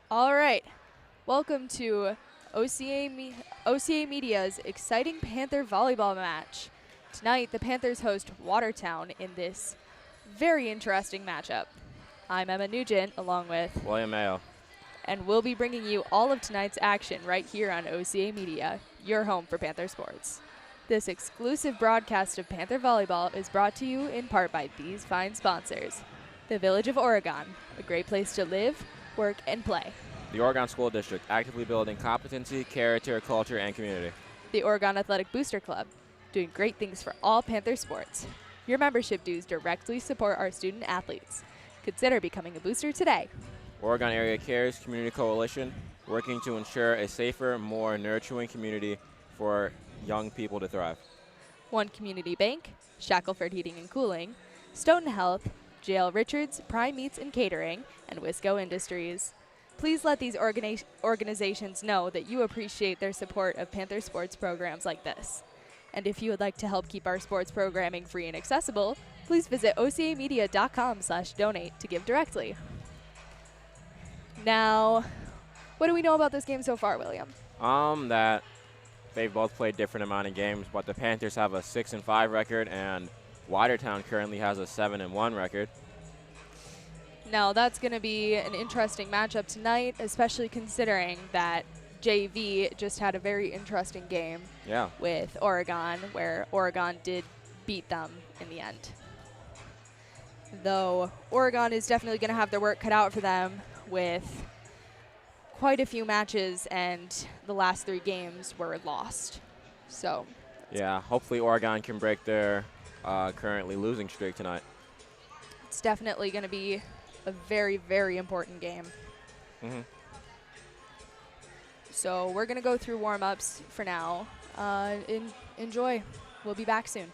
All right. Welcome to OCA Media's exciting Panther volleyball match. Tonight, the Panthers host Watertown in this very interesting matchup. I'm Emma Nugent, along with William Mayo. and we'll be bringing you all of tonight's action right here on OCA Media, your home for Panther sports. This exclusive broadcast of Panther volleyball is brought to you in part by these fine sponsors. The Village of Oregon, a great place to live, work, and play. The Oregon School District, actively building competency, character, culture, and community. The Oregon Athletic Booster Club, doing great things for all Panther sports. Your membership dues directly support our student athletes. Consider becoming a booster today. Oregon Area Cares Community Coalition, working to ensure a safer, more nurturing community for young people to thrive. One Community Bank, Shackelford Heating and Cooling, Stoughton Health, JL Richards, Prime Meats and Catering, and Wisco Industries. Please let these organizations know that you appreciate their support of Panther sports programs like this. And if you would like to help keep our sports programming free and accessible, please visit ocamedia.com/donate to give directly. Now, what do we know about this game so far, William? That they've both played different amount of games, but the Panthers have a 6-5 record, and Watertown currently has a 7-1 record. Now, that's going to be an interesting matchup tonight, especially considering that JV just had a very interesting game with Oregon, where Oregon did beat them in the end. Though Oregon is definitely going to have their work cut out for them with quite a few matches, and the last 3 games were lost. So, yeah, hopefully Oregon can break their currently losing streak tonight. It's definitely going to be a very, very important game. So we're going to go through warm-ups for now. Enjoy. We'll be back soon.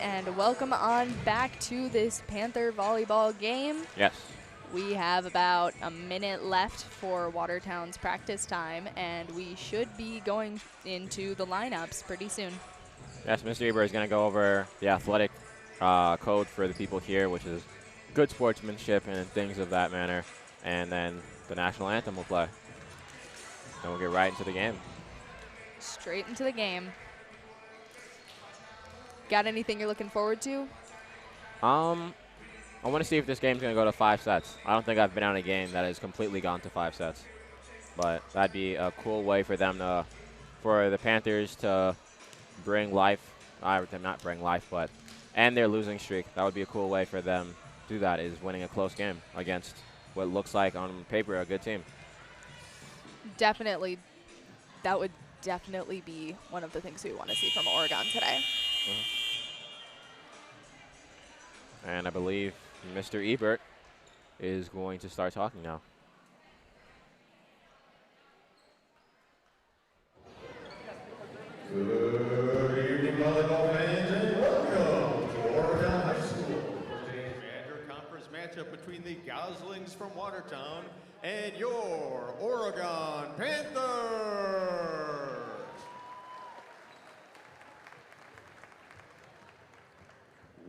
and welcome on back to this Panther volleyball game. Yes. We have about a minute left for Watertown's practice time, and we should be going into the lineups pretty soon. Yes, Mr. Eber is going to go over the athletic code for the people here, which is good sportsmanship and things of that manner. And then the national anthem will play. And we'll get right into the game. Straight into the game. Got anything you're looking forward to? I want to see if this game's going to go to 5 sets. I don't think I've been on a game that has completely gone to 5 sets. But that'd be a cool way for them to, for the Panthers to bring life, not bring life, but end their losing streak. That would be a cool way for them to do that, is winning a close game against what looks like on paper a good team. Definitely. That would definitely be one of the things we want to see from Oregon today. And I believe Mr. Ebert is going to start talking now. Good evening, volleyball fans, and welcome to Oregon High School. Today's Conference matchup between the Goslings from Watertown and your Oregon Panthers.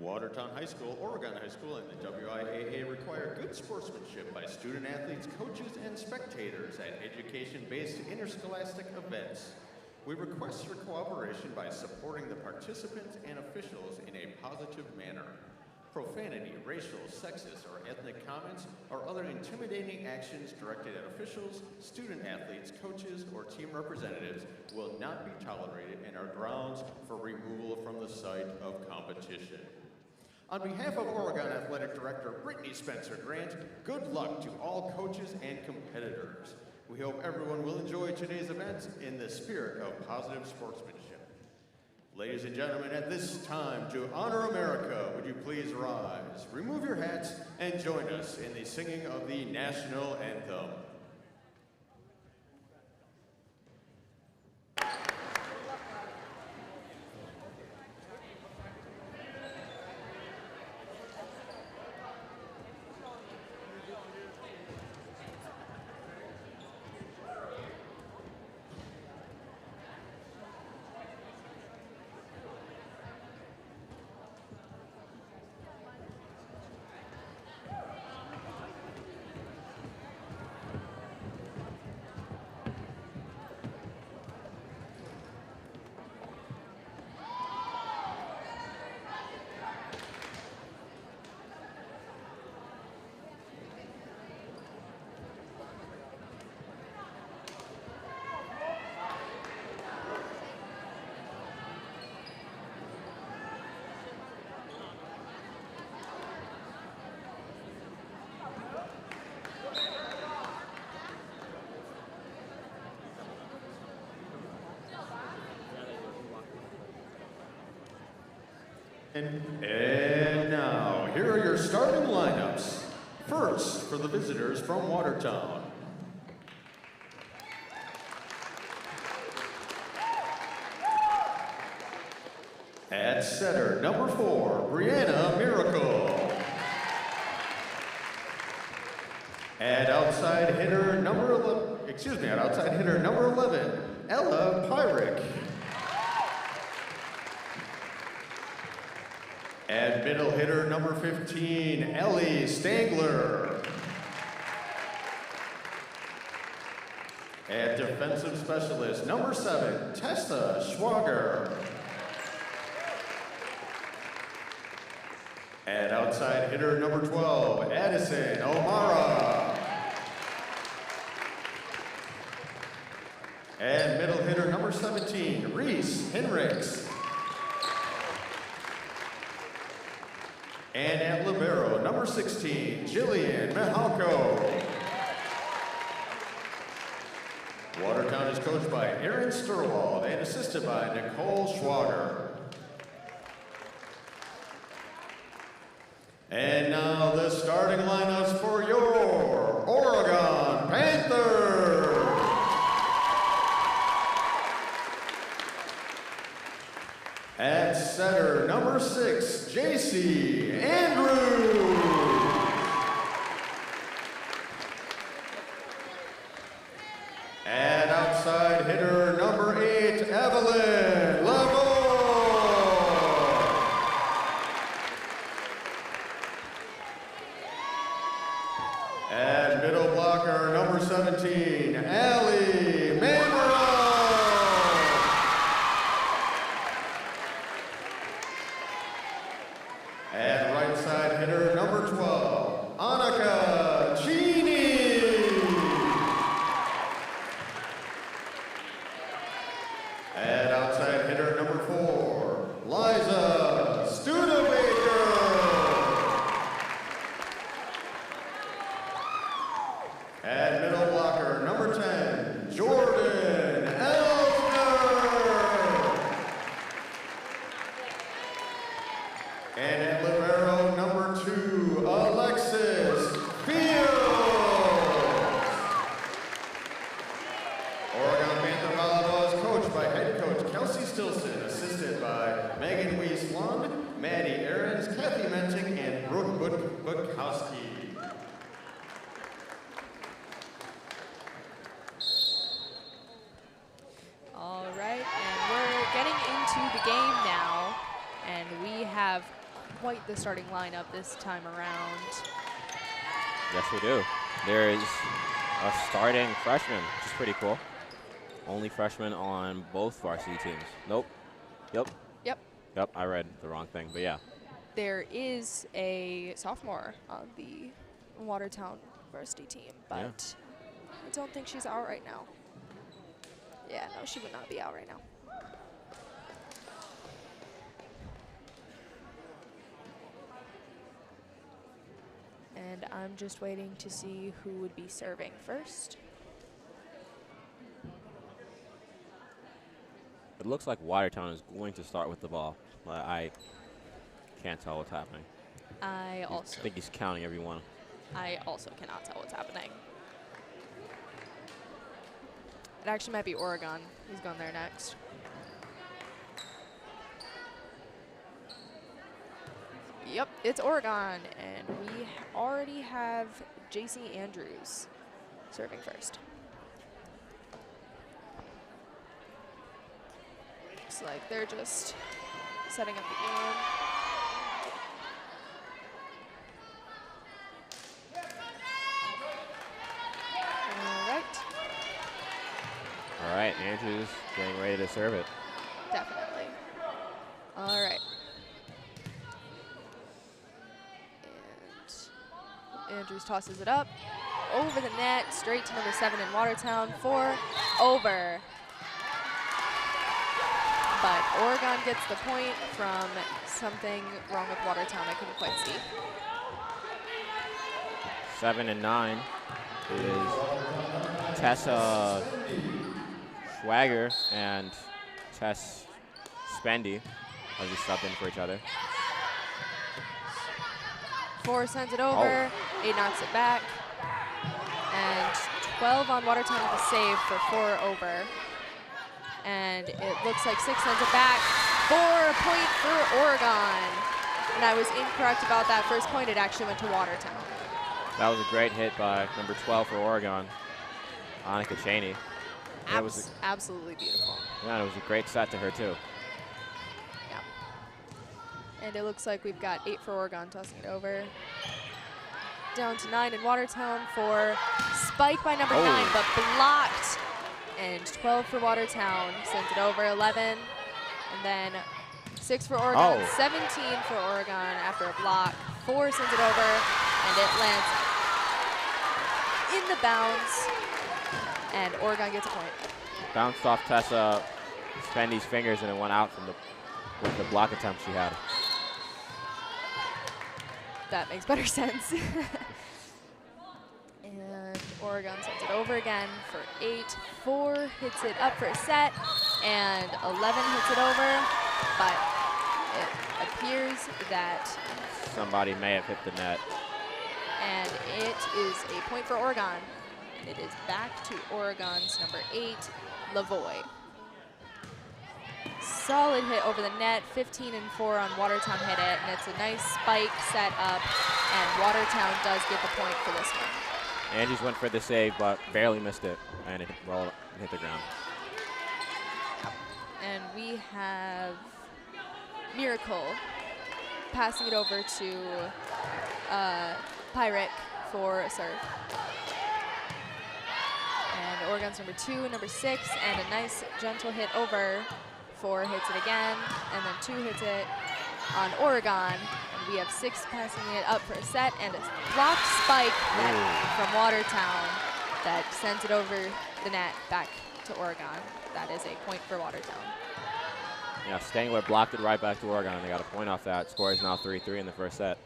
Watertown High School, Oregon High School, and the WIAA require good sportsmanship by student athletes, coaches, and spectators at education-based interscholastic events. We request your cooperation by supporting the participants and officials in a positive manner. Profanity, racial, sexist, or ethnic comments or other intimidating actions directed at officials, student athletes, coaches, or team representatives will not be tolerated and are grounds for removal from the site of competition. On behalf of Oregon Athletic Director Brittany Spencer Grant, good luck to all coaches and competitors. We hope everyone will enjoy today's event in the spirit of positive sportsmanship. Ladies and gentlemen, at this time, to honor America, would you please rise, remove your hats, and join us in the singing of the national anthem. And now, here are your starting lineups. First, for the visitors from Watertown. At setter, number 4, Brianna Miracle. At outside hitter number 11, Ella Pyrick. At middle hitter number 15, Ellie Stangler. At defensive specialist number 7, Tessa Schwager. At outside hitter number 12, Addison O'Mara. And middle hitter number 17, Reese Henricks. And at libero, number 16, Jillian Mihalko. Watertown is coached by Aaron Sturwald and assisted by Nicole Schwager. And now the starting lineups for your Oregon Panthers. At setter, number 6, JC Andrews. And outside hitter, number 8, Evelyn Lavoie. And middle blocker, number 17, Allie Mamero. And right side hitter, number 12, Annika Cheney. And outside hitter, number 4, Liza Studebaker. And middle blocker, number 10, Jordan Elsner. And at libero, number 2, Alexis Fields. Oregon Panther Volleyball is coached by head coach Kelsey Stilson, assisted by Megan Weiss-Lund, Maddie Ahrens, Kathy Menting, and Brooke Bukowski. All right, and we're getting into the game now, and we have quite the starting lineup this time around. Yes, we do. There is a starting freshman, which is pretty cool. Only freshman on both varsity teams. Nope. Yep. Yep. Yep, I read the wrong thing, but yeah. There is a sophomore on the Watertown varsity team, but I don't think she's out right now. Yeah, no, she would not be out right now. And I'm just waiting to see who would be serving first. It looks like Watertown is going to start with the ball, but I can't tell what's happening. I I think he's counting everyone. also cannot tell what's happening. It actually might be Oregon. He's going there next. Yep, it's Oregon, and we already have JC Andrews serving first. Looks like they're just setting up the game. All right, Andrews getting ready to serve it. Definitely. All right. And Andrews tosses it up over the net, straight to number 7 in Watertown for over. But Oregon gets the point from something wrong with Watertown I couldn't quite see. 7 and 9 is Tessa Schwager and Tess Spendy are just subbed in for each other. 4 sends it over, 8 knocks it back, and 12 on Watertown with a save for 4 over. And it looks like 6 sends it back for a point for Oregon. And I was incorrect about that first point. It actually went to Watertown. That was a great hit by number 12 for Oregon, Annika Cheney. Absolutely beautiful. Yeah, it was a great set to her too. Yeah. And it looks like we've got 8 for Oregon tossing it over. Down to 9 in Watertown for spike by number 9, but blocked. And 12 for Watertown, sends it over, 11. And then 6 for Oregon, 17 for Oregon after a block. 4 sends it over, and it lands in the bounds. And Oregon gets a point. Bounced off Tessa Spendy's fingers and it went out from with the block attempt she had. That makes better sense. And Oregon sends it over again for 8. 4 hits it up for a set, and 11 hits it over, but it appears that somebody may have hit the net. And it is a point for Oregon. And it is back to Oregon's number 8, Lavoie. Solid hit over the net, 15 and 4 on Watertown hit it, and it's a nice spike set up, and Watertown does get the point for this one. Andrews went for the save, but barely missed it, and it hit the ground. And we have Miracle passing it over to Pyrick for a serve. And Oregon's number 2, number 6, and a nice gentle hit over. 4 hits it again, and then 2 hits it on Oregon. And we have 6 passing it up for a set, and a blocked spike from Watertown that sends it over the net back to Oregon. That is a point for Watertown. Yeah, Stangler blocked it right back to Oregon. They got a point off that. Score is now 3-3 in the first set.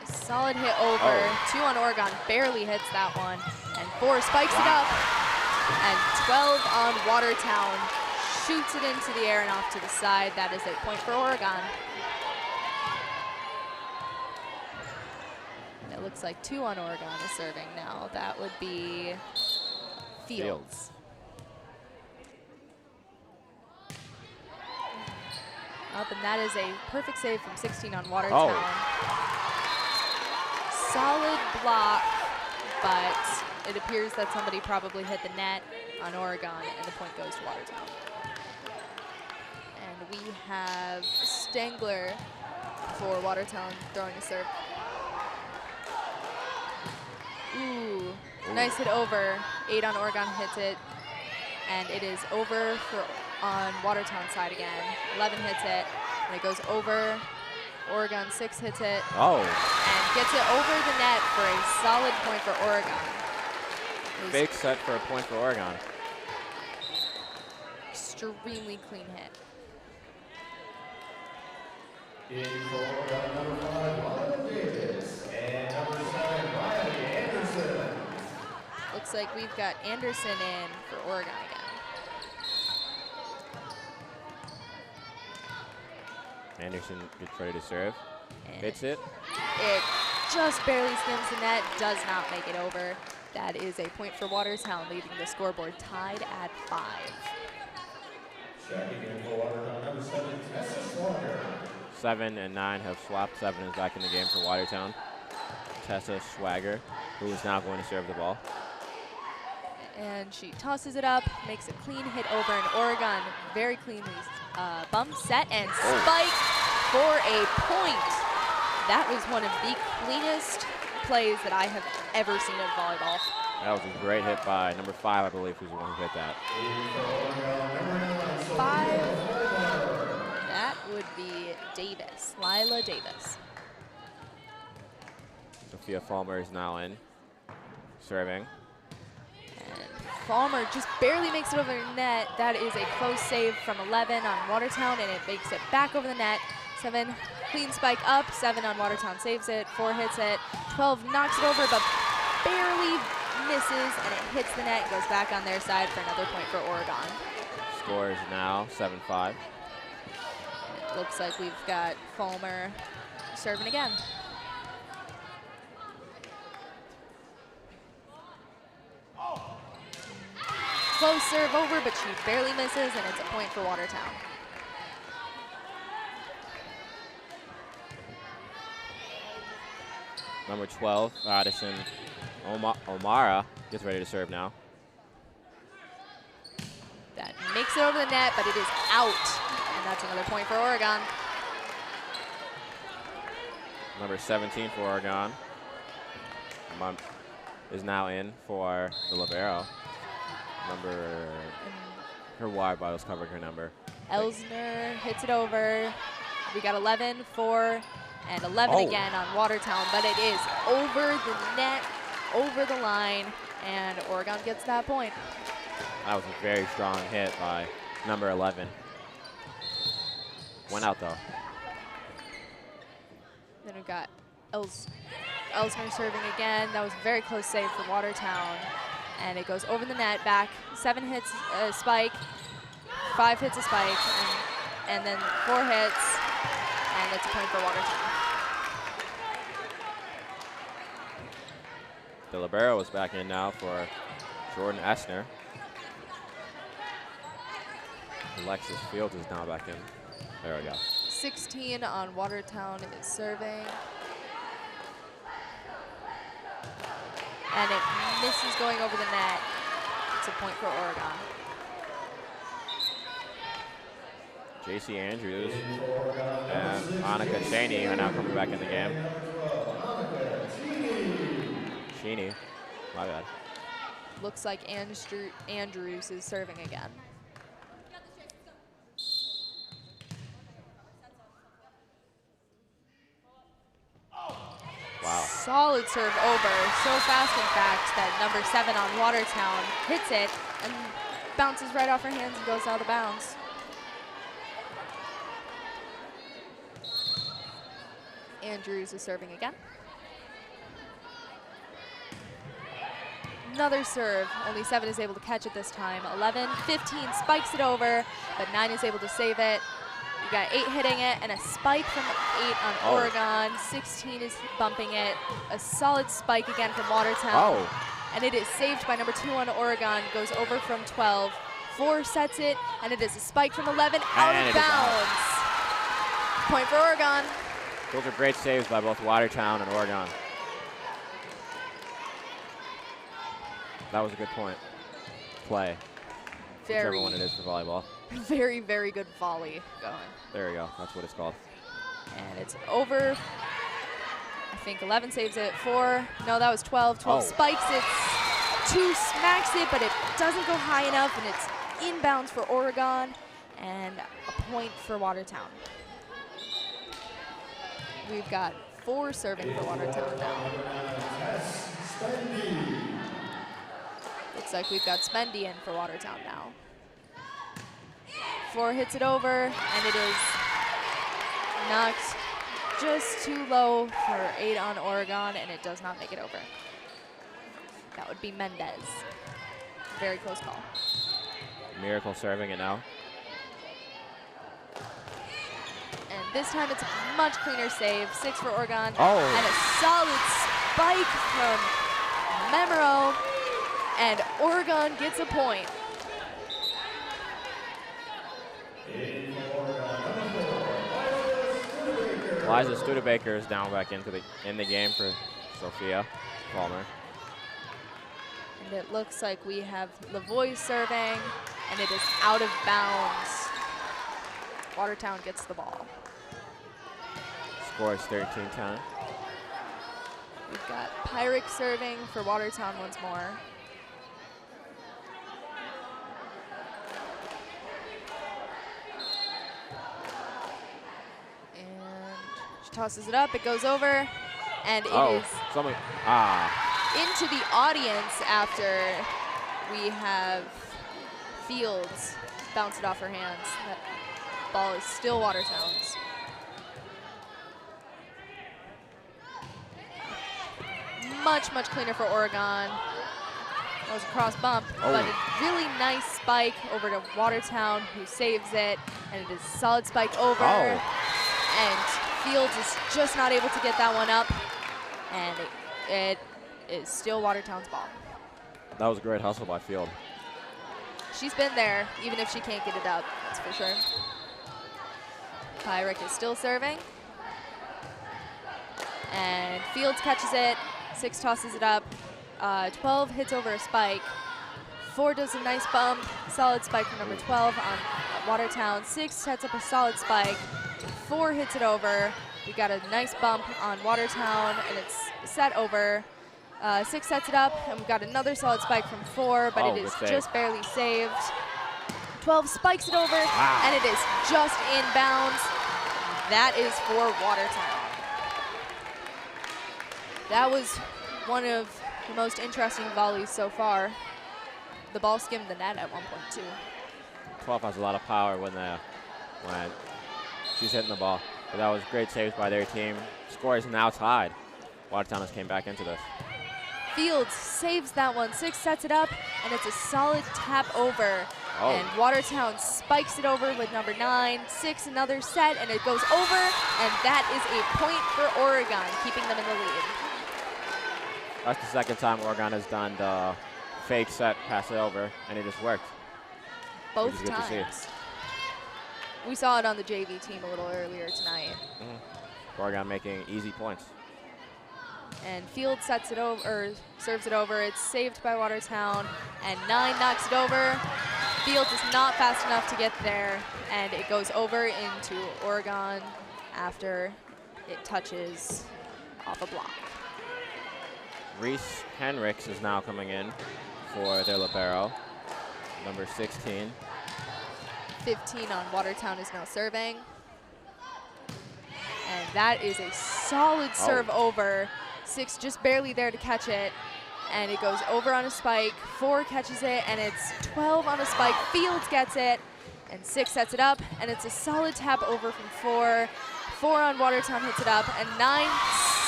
Solid hit over. 2 on Oregon, barely hits that one. And 4 spikes it up. And 12 on Watertown. Shoots it into the air and off to the side. That is a point for Oregon. It looks like 2 on Oregon is serving now. That would be Fields. Up, and that is a perfect save from 16 on Watertown. Solid block, but it appears that somebody probably hit the net on Oregon, and the point goes to Watertown. And we have Stangler for Watertown throwing a serve. Ooh, nice hit over. 8 on Oregon hits it, and it is over for on Watertown side again. 11 hits it, and it goes over. Oregon 6 hits it. And gets it over the net for a solid point for Oregon. Fake set for a point for Oregon. Extremely clean hit. In for number 5, Riley Davis, and number 7, Riley Anderson. Looks like we've got Anderson in for Oregon again. Anderson gets ready to serve. And hits it. It just barely skims the net, does not make it over. That is a point for Watertown, leaving the scoreboard tied at 5. Checking in for Watertown, number 7, Tessa Swager. 7 and 9 have swapped. 7 is back in the game for Watertown. Tessa Swagger, who is now going to serve the ball. And she tosses it up, makes a clean hit over, and Oregon very cleanly bump, set, and spike for a point. That was one of the cleanest plays that I have ever seen in volleyball. That was a great hit by number 5, I believe, who's the one who hit that. 5. That would be Davis, Lila Davis. Sophia Fulmer is now in, serving. And Fulmer just barely makes it over the net. That is a close save from 11 on Watertown, and it makes it back over the net. 7, clean spike up. 7 on Watertown saves it. 4 hits it. 12 knocks it over, but barely misses, and it hits the net and goes back on their side for another point for Oregon. Score is now 7-5. It looks like we've got Fulmer serving again. Close serve over, but she barely misses, and it's a point for Watertown. Number 12, Addison O'Mara gets ready to serve now. That makes it over the net, but it is out, and that's another point for Oregon. Number 17 for Oregon is now in for the libero. Her wide bottle's covering her number. Elsner hits it over. We got 11, 4, and 11 again on Watertown, but it is over the net, over the line, and Oregon gets that point. That was a very strong hit by number 11. Went out though. Then we've got Elsner serving again. That was a very close save for Watertown. And it goes over the net, back. 7 hits a spike, 5 hits a spike, and then 4 hits, and that's a point for Watertown. The libero is back in now for Jordan Essner. Alexis Fields is now back in. There we go. 16 on Watertown is serving. And it misses going over the net. It's a point for Oregon. JC Andrews and Annika Cheney are now coming back in the game. Cheney, my bad. Looks like Andrews is serving again. Wow. Solid serve over, so fast in fact that number 7 on Watertown hits it and bounces right off her hands and goes out of bounds. Andrews is serving again. Another serve, only 7 is able to catch it this time. 11, 15 spikes it over, but 9 is able to save it. You got 8 hitting it and a spike from 8 on Oregon. 16 is bumping it. A solid spike again from Watertown. And it is saved by number 2 on Oregon. Goes over from 12. 4 sets it, and it is a spike from 11 out of bounds. Point for Oregon. Those are great saves by both Watertown and Oregon. That was a good point. Play. Whichever one it is for volleyball. Very, very good volley going. There we go. That's what it's called. And it's over. I think 11 saves it. 4. No, that was 12. 12 spikes it. 2 smacks it, but it doesn't go high enough, and it's inbounds for Oregon, and a point for Watertown. We've got 4 serving for Watertown now. Looks like we've got Spendy in for Watertown now. 4 hits it over, and it is knocked just too low for 8 on Oregon, and it does not make it over. That would be Mendez. Very close call. Miracle serving it now. And this time it's a much cleaner save. 6 for Oregon. Oh. And a solid spike from Memero. And Oregon gets a point. Liza Studebaker is down back in the game for Sophia Palmer. And it looks like we have Lavoie serving, and it is out of bounds. Watertown gets the ball. Score is 13-10. We've got Pyrick serving for Watertown once more. And she tosses it up, it goes over, and it is into the audience after we have Fields bounce it off her hands. That ball is still Watertown's. Much, much cleaner for Oregon. That was a cross bump, but a really nice spike over to Watertown, who saves it, and it is a solid spike over. And Fields is just not able to get that one up, and it is still Watertown's ball. That was a great hustle by Field. She's been there, even if she can't get it up, that's for sure. Pyrick is still serving. And Fields catches it. 6 tosses it up. 12 hits over a spike. 4 does a nice bump. Solid spike from number 12 on Watertown. 6 sets up a solid spike. 4 hits it over. We got a nice bump on Watertown, and it's set over. 6 sets it up, and we've got another solid spike from 4, but it is just barely saved. 12 spikes it over, and it is just inbounds. That is for Watertown. That was one of the most interesting volleys so far. The ball skimmed the net at one point, too. 12 has a lot of power when she's hitting the ball. But that was great saves by their team. Score is now tied. Watertown has came back into this. Fields saves that one. 6 sets it up, and it's a solid tap over. And Watertown spikes it over with number 9. 6, another set, and it goes over, and that is a point for Oregon, keeping them in the lead. That's the second time Oregon has done the fake set, pass it over, and it just worked. Both times. We saw it on the JV team a little earlier tonight. Oregon making easy points. And Field sets it over, or serves it over. It's saved by Watertown, and 9 knocks it over. Field is not fast enough to get there, and it goes over into Oregon after it touches off a block. Reese Henricks is now coming in for their libero, number 16. 15 on Watertown is now serving. And that is a solid serve over. 6 just barely there to catch it. And it goes over on a spike. 4 catches it, and it's 12 on a spike. Fields gets it, and 6 sets it up. And it's a solid tap over from 4. 4 on Watertown hits it up, and 9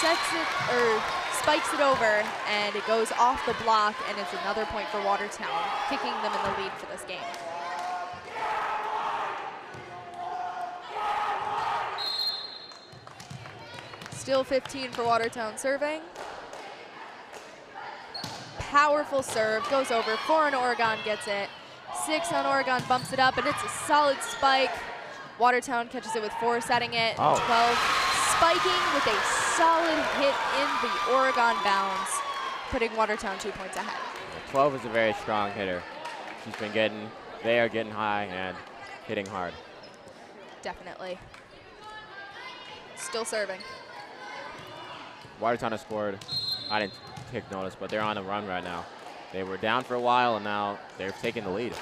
sets it, or spikes it over, and it goes off the block, and it's another point for Watertown, kicking them in the lead for this game. Still 15 for Watertown serving. Powerful serve, goes over. 4 on Oregon gets it. 6 on Oregon bumps it up, and it's a solid spike. Watertown catches it with 4 setting it. 12 spiking with a solid hit in the Oregon bounds, putting Watertown 2 points ahead. 12 is a very strong hitter. They are getting high and hitting hard. Definitely. Still serving. Watertown has scored. I didn't take notice, but they're on a run right now. They were down for a while, and now they're taking the lead.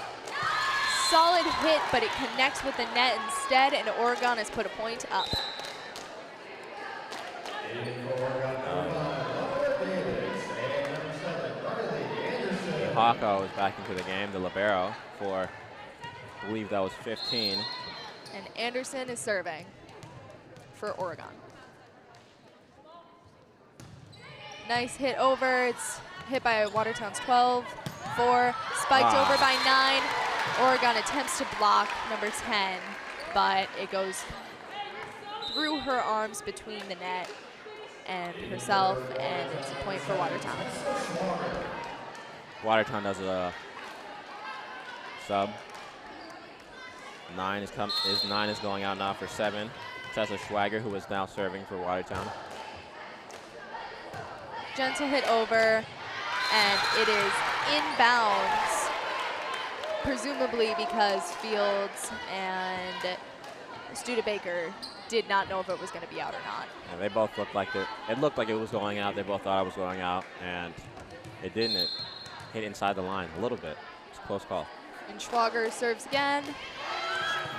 Solid hit, but it connects with the net instead, and Oregon has put a point up. Hawko is back into the game, the libero, for, I believe that was 15. And Anderson is serving for Oregon. Nice hit over. It's hit by Watertown's 12. 4, spiked over by 9. Oregon attempts to block number 10, but it goes through her arms between the net and herself, and it's a point for Watertown. Watertown does a sub. 9 is going out now for 7. Tessa Schwager, who is now serving for Watertown. Gentle hit over, and it is inbounds, presumably because Fields and Studebaker did not know if it was going to be out or not. Yeah, they both looked like it looked like it was going out. They both thought it was going out, and it didn't. It hit inside the line a little bit. It's a close call. And Schwager serves again.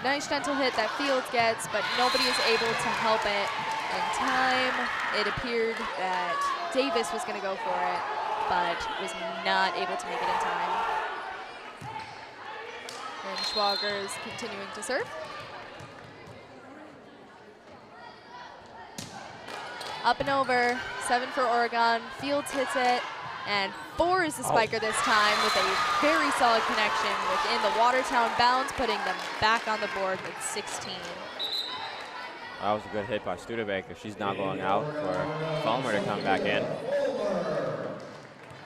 Nice gentle hit that Fields gets, but nobody is able to help it in time. It appeared that Davis was going to go for it, but was not able to make it in time. And Schwager is continuing to serve. Up and over, 7 for Oregon. Fields hits it, and 4 is the spiker this time with a very solid connection within the Watertown bounds, putting them back on the board with 16. That was a good hit by Studebaker. She's now going out for Fulmer to come back in,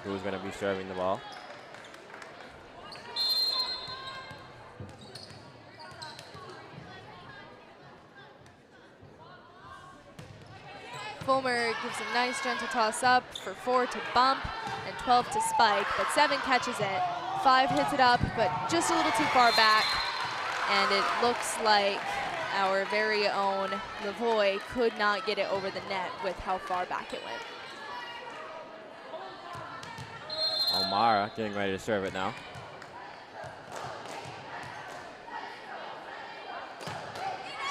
who's going to be serving the ball. Fulmer gives a nice gentle toss up for 4 to bump and 12 to spike, but 7 catches it. 5 hits it up, but just a little too far back. And it looks like our very own Lavoie could not get it over the net with how far back it went. O'Mara getting ready to serve it now.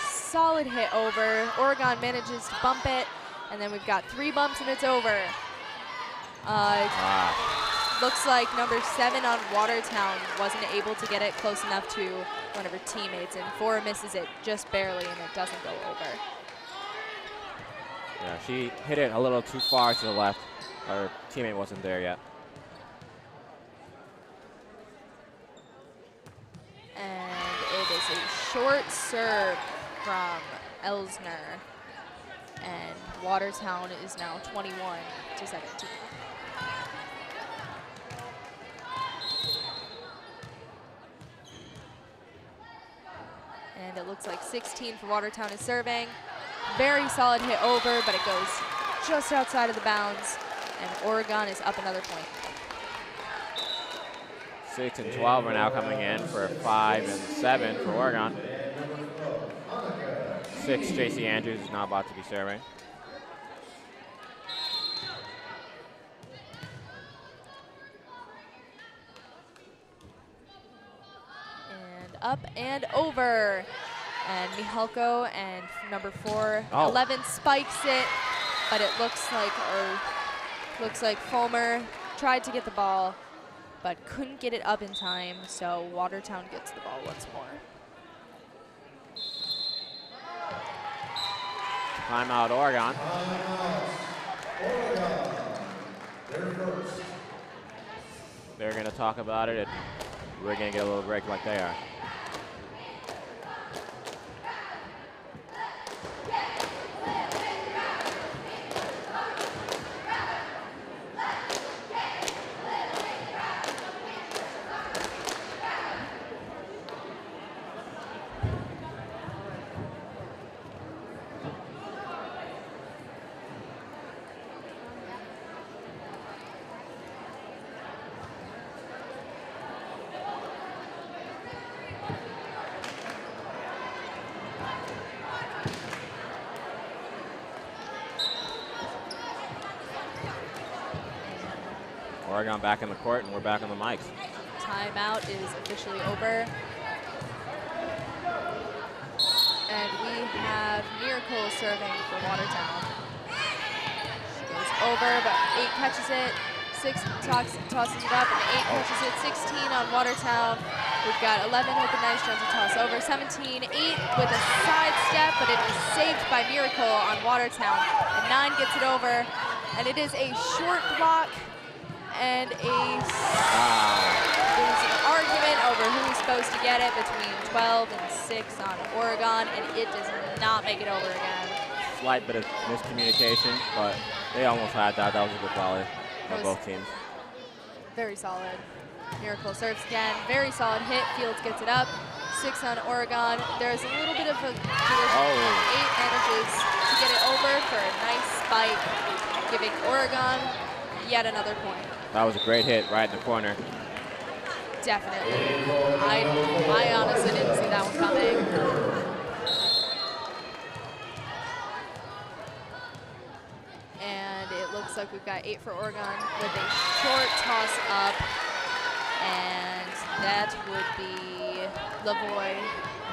Solid hit over. Oregon manages to bump it, and then we've got 3 bumps and it's over. Looks like number 7 on Watertown wasn't able to get it close enough to one of her teammates, and 4 misses it just barely, and it doesn't go over. Yeah, she hit it a little too far to the left. Her teammate wasn't there yet. And it is a short serve from Elsner, and Watertown is now 21 to 17. And it looks looks like 16 for Watertown is serving. Very solid hit over, but it goes just outside of the bounds, and Oregon is up another point. 6 and 12 are now coming in for 5 and 7 for Oregon. 6, JC Andrews is now about to be serving. And up and over. And Mihalko and number 4, 11 spikes it, but it looks like Fulmer tried to get the ball, but couldn't get it up in time, so Watertown gets the ball once more. Timeout, Oregon. They're going to talk about it, and we're going to get a little break like they are. Oregon back in the court, and we're back on the mics. Timeout is officially over. And we have Miracle serving for Watertown. She goes over, but 8 catches it. 6 tosses it up, and 8 catches it. 16 on Watertown. We've got 11 with a nice gentle toss over. 17, 8 with a side step, but it is saved by Miracle on Watertown. And 9 gets it over, and it is a short block. And there's an argument over who's supposed to get it between 12 and 6 on Oregon, and it does not make it over again. Slight bit of miscommunication, but they almost had that. That was a good volley by both teams. Very solid. Miracle serves again. Very solid hit. Fields gets it up. 6 on Oregon. There's a little bit of a collision. 8 manages to get it over for a nice spike, giving Oregon yet another point. That was a great hit right in the corner. Definitely. I honestly didn't see that one coming. And it looks like we've got 8 for Oregon with a short toss up. And that would be Lavoie.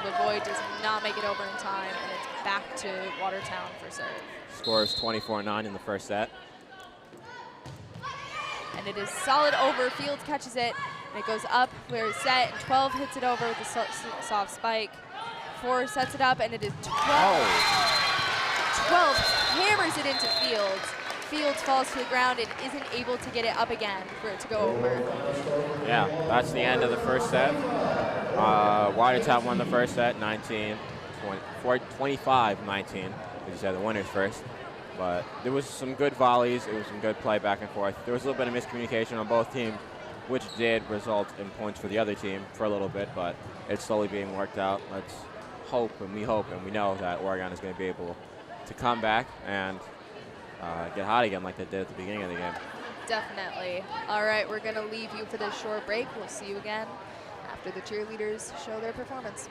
Lavoie does not make it over in time, and it's back to Watertown for serve. Scores 24-9 in the first set. And it is solid over. Fields catches it, and it goes up where it's set, and 12 hits it over with a soft spike. 4 sets it up, and it is 12. 12 hammers it into Fields. Fields falls to the ground and isn't able to get it up again for it to go over. Yeah, that's the end of the first set. Watertown won the first set, 25-19. These are the winners first. But there was some good volleys. It was some good play back and forth. There was a little bit of miscommunication on both teams, which did result in points for the other team for a little bit, but it's slowly being worked out. Let's hope, and we know that Oregon is going to be able to come back and get hot again like they did at the beginning of the game. Definitely. All right, we're going to leave you for this short break. We'll see you again after the cheerleaders show their performance.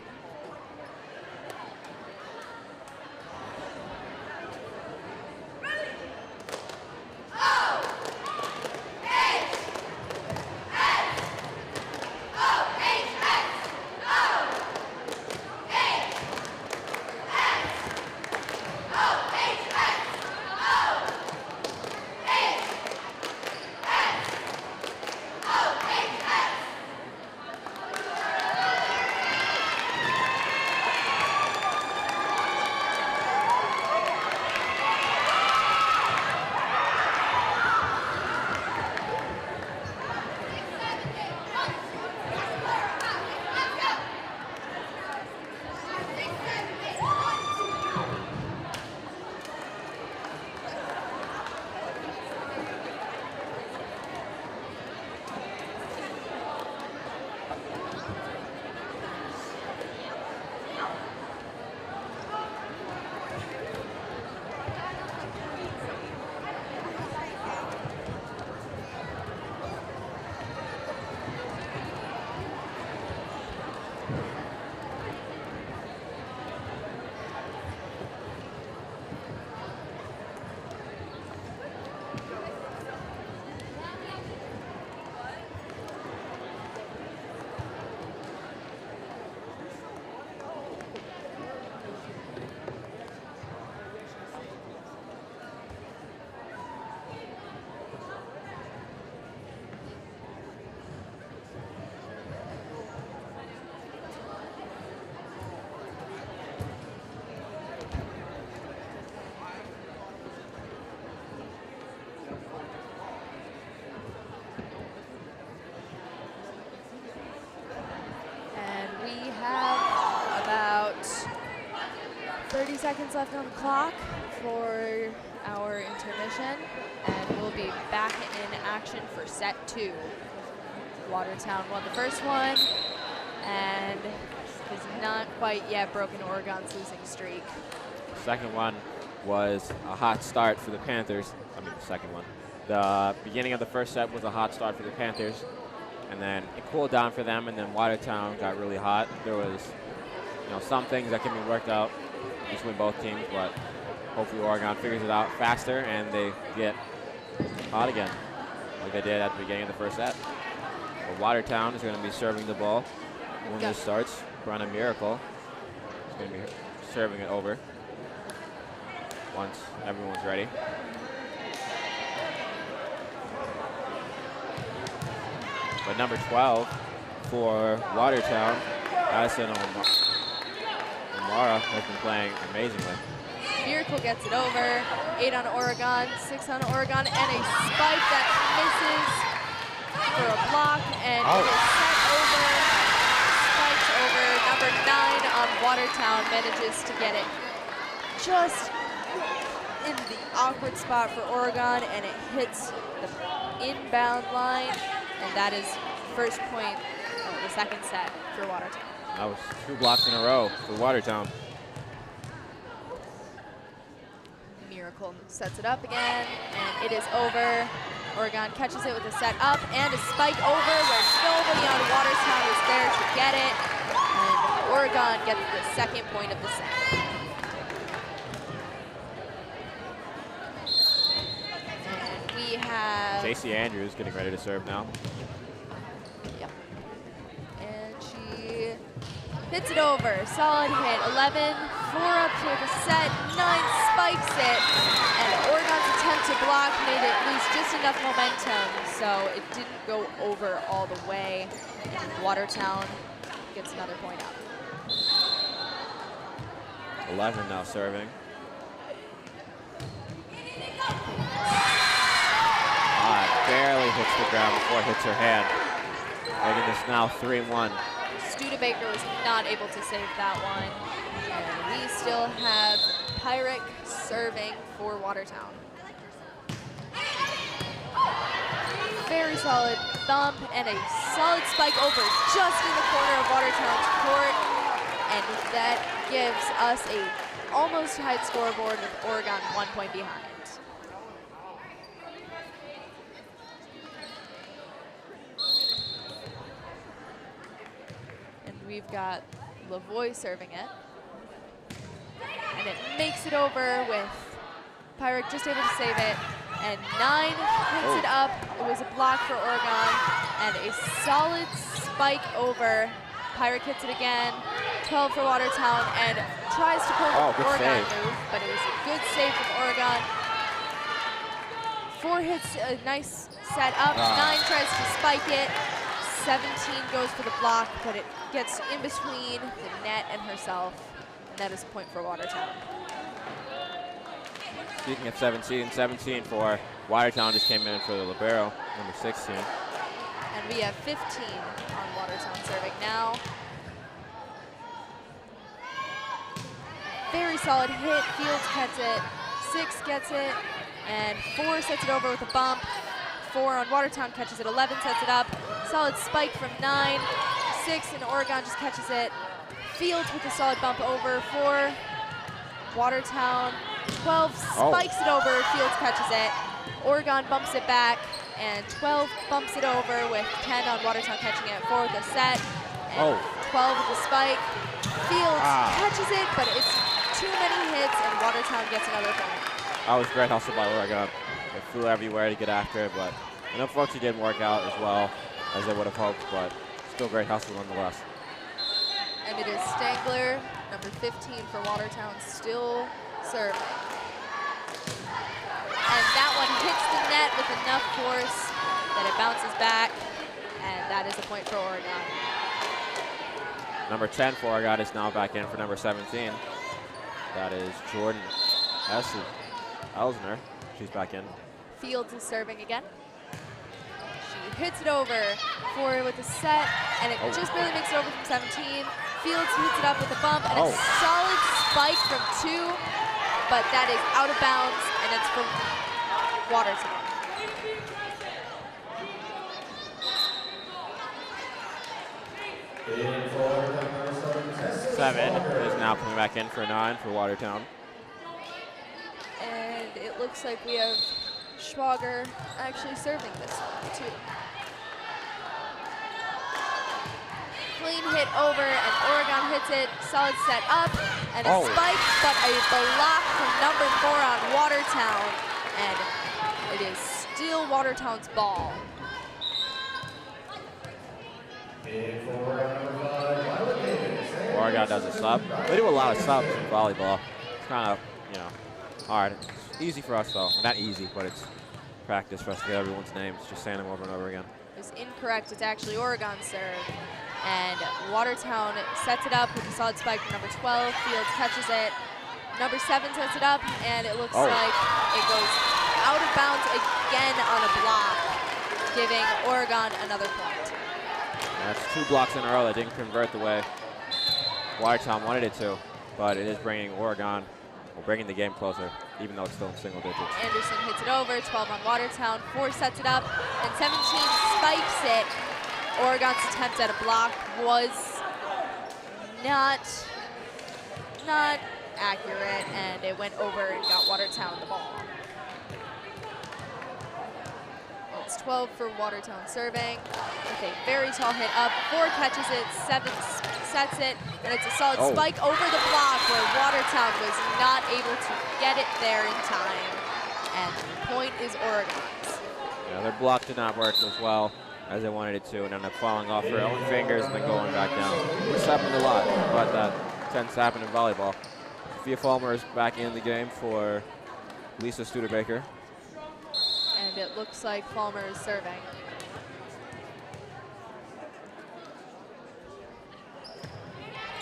30 seconds left on the clock for our intermission, and we'll be back in action for set 2. Watertown won the first one and has not quite yet broken Oregon's losing streak. Second one was a hot start for the Panthers. I mean, the second one. The beginning of the first set was a hot start for the Panthers, and then it cooled down for them, and then Watertown got really hot. There was, some things that can be worked out between both teams, but hopefully Oregon figures it out faster and they get hot again, like they did at the beginning of the first set. But Watertown is going to be serving the ball when this starts. Brenna Miracle is going to be serving it over once everyone's ready. But number 12 for Watertown, Addison O'Mara, has been playing amazingly. Miracle gets it over. 8 on Oregon, 6 on Oregon, and a spike that misses for a block, and it is set over, spiked over. Number 9 on Watertown manages to get it just in the awkward spot for Oregon, and it hits the inbound line, and that is first point of the second set for Watertown. That was 2 blocks in a row for Watertown. Miracle sets it up again, and it is over. Oregon catches it with a set up and a spike over where nobody on Watertown was there to get it. And Oregon gets the second point of the set. And we have JC Andrews getting ready to serve now. Yep. And she hits it over. Solid hit. 11, 4 up for the set. 9 spikes it. And Oregon's attempt to block made it lose just enough momentum, so it didn't go over all the way. And Watertown gets another point out. 11 now serving. Barely hits the ground before it hits her hand. Making this now 3-1. Studebaker was not able to save that one. And we still have Pyrick serving for Watertown. Very solid thump and a solid spike over just in the corner of Watertown's court. And that gives us a almost tied scoreboard with Oregon 1 point behind. We've got Lavoie serving it. And it makes it over with Pyrick just able to save it. And 9 hits it up. It was a block for Oregon. And a solid spike over. Pyrick hits it again. 12 for Watertown and tries to pull the Oregon move, but it was a good save from Oregon. 4 hits, a nice set up. 9 tries to spike it. 17 goes for the block, but it gets in between the net and herself, and that is a point for Watertown. Speaking of 17 for Watertown just came in for the libero, number 16. And we have 15 on Watertown serving now. Very solid hit, Fields gets it, 6 gets it, and 4 sets it over with a bump. 4 on Watertown catches it, 11 sets it up. Solid spike from 9, 6, and Oregon just catches it. Fields with a solid bump over for Watertown. 12 spikes it over, Fields catches it. Oregon bumps it back, and 12 bumps it over with 10 on Watertown catching it for the set. And 12 with the spike. Fields catches it, but it's too many hits, and Watertown gets another point. That was great hustle by Oregon. They flew everywhere to get after it, but unfortunately didn't work out as well as they would have hoped, but still great hustle nonetheless. And it is Stangler, number 15 for Watertown, still serving. And that one hits the net with enough force that it bounces back, and that is a point for Oregon. Number 10 for Oregon is now back in for number 17. That is Jordan Elsner. She's back in. Fields is serving again. She hits it over for with a set, and it just barely makes it over from 17. Fields hits it up with a bump, and a solid spike from 2, but that is out of bounds, and it's from Watertown. In for number 7 is now coming back in for 9 for Watertown. And it looks like we have Schwager actually serving this one, too. Clean hit over, and Oregon hits it. Solid set up, and a spike, but a block from number 4 on Watertown. And it is still Watertown's ball. In for number 5, Violet Davis. Oregon does a sub. They do a lot of subs in volleyball. It's kind of, hard. It's easy for us, though. Not easy, but it's practice for us to get everyone's names, just saying them over and over again. It's incorrect. It's actually Oregon's serve. And Watertown sets it up with a solid spike from number 12. Fields catches it. Number 7 sets it up, and it looks like it goes out of bounds again on a block, giving Oregon another point. That's 2 blocks in a row that didn't convert the way Watertown wanted it to, but it is bringing Oregon, bringing the game closer, even though it's still in single digits. Anderson hits it over, 12 on Watertown. 4 sets it up, and 17 spikes it. Oregon's attempt at a block was not accurate, and it went over and got Watertown the ball. It's 12 for Watertown serving with a very tall hit up. 4 catches it, 7 sets it, and it's a solid spike over the block where Watertown was not able to get it there in time. And the point is Oregon's. Yeah, their block did not work as well as they wanted it to, and ended up falling off their own fingers and then going back down. This happened a lot, but that tends to happen in volleyball. Sophia Fulmer is back in the game for Lisa Studebaker. And it looks like Fulmer is serving.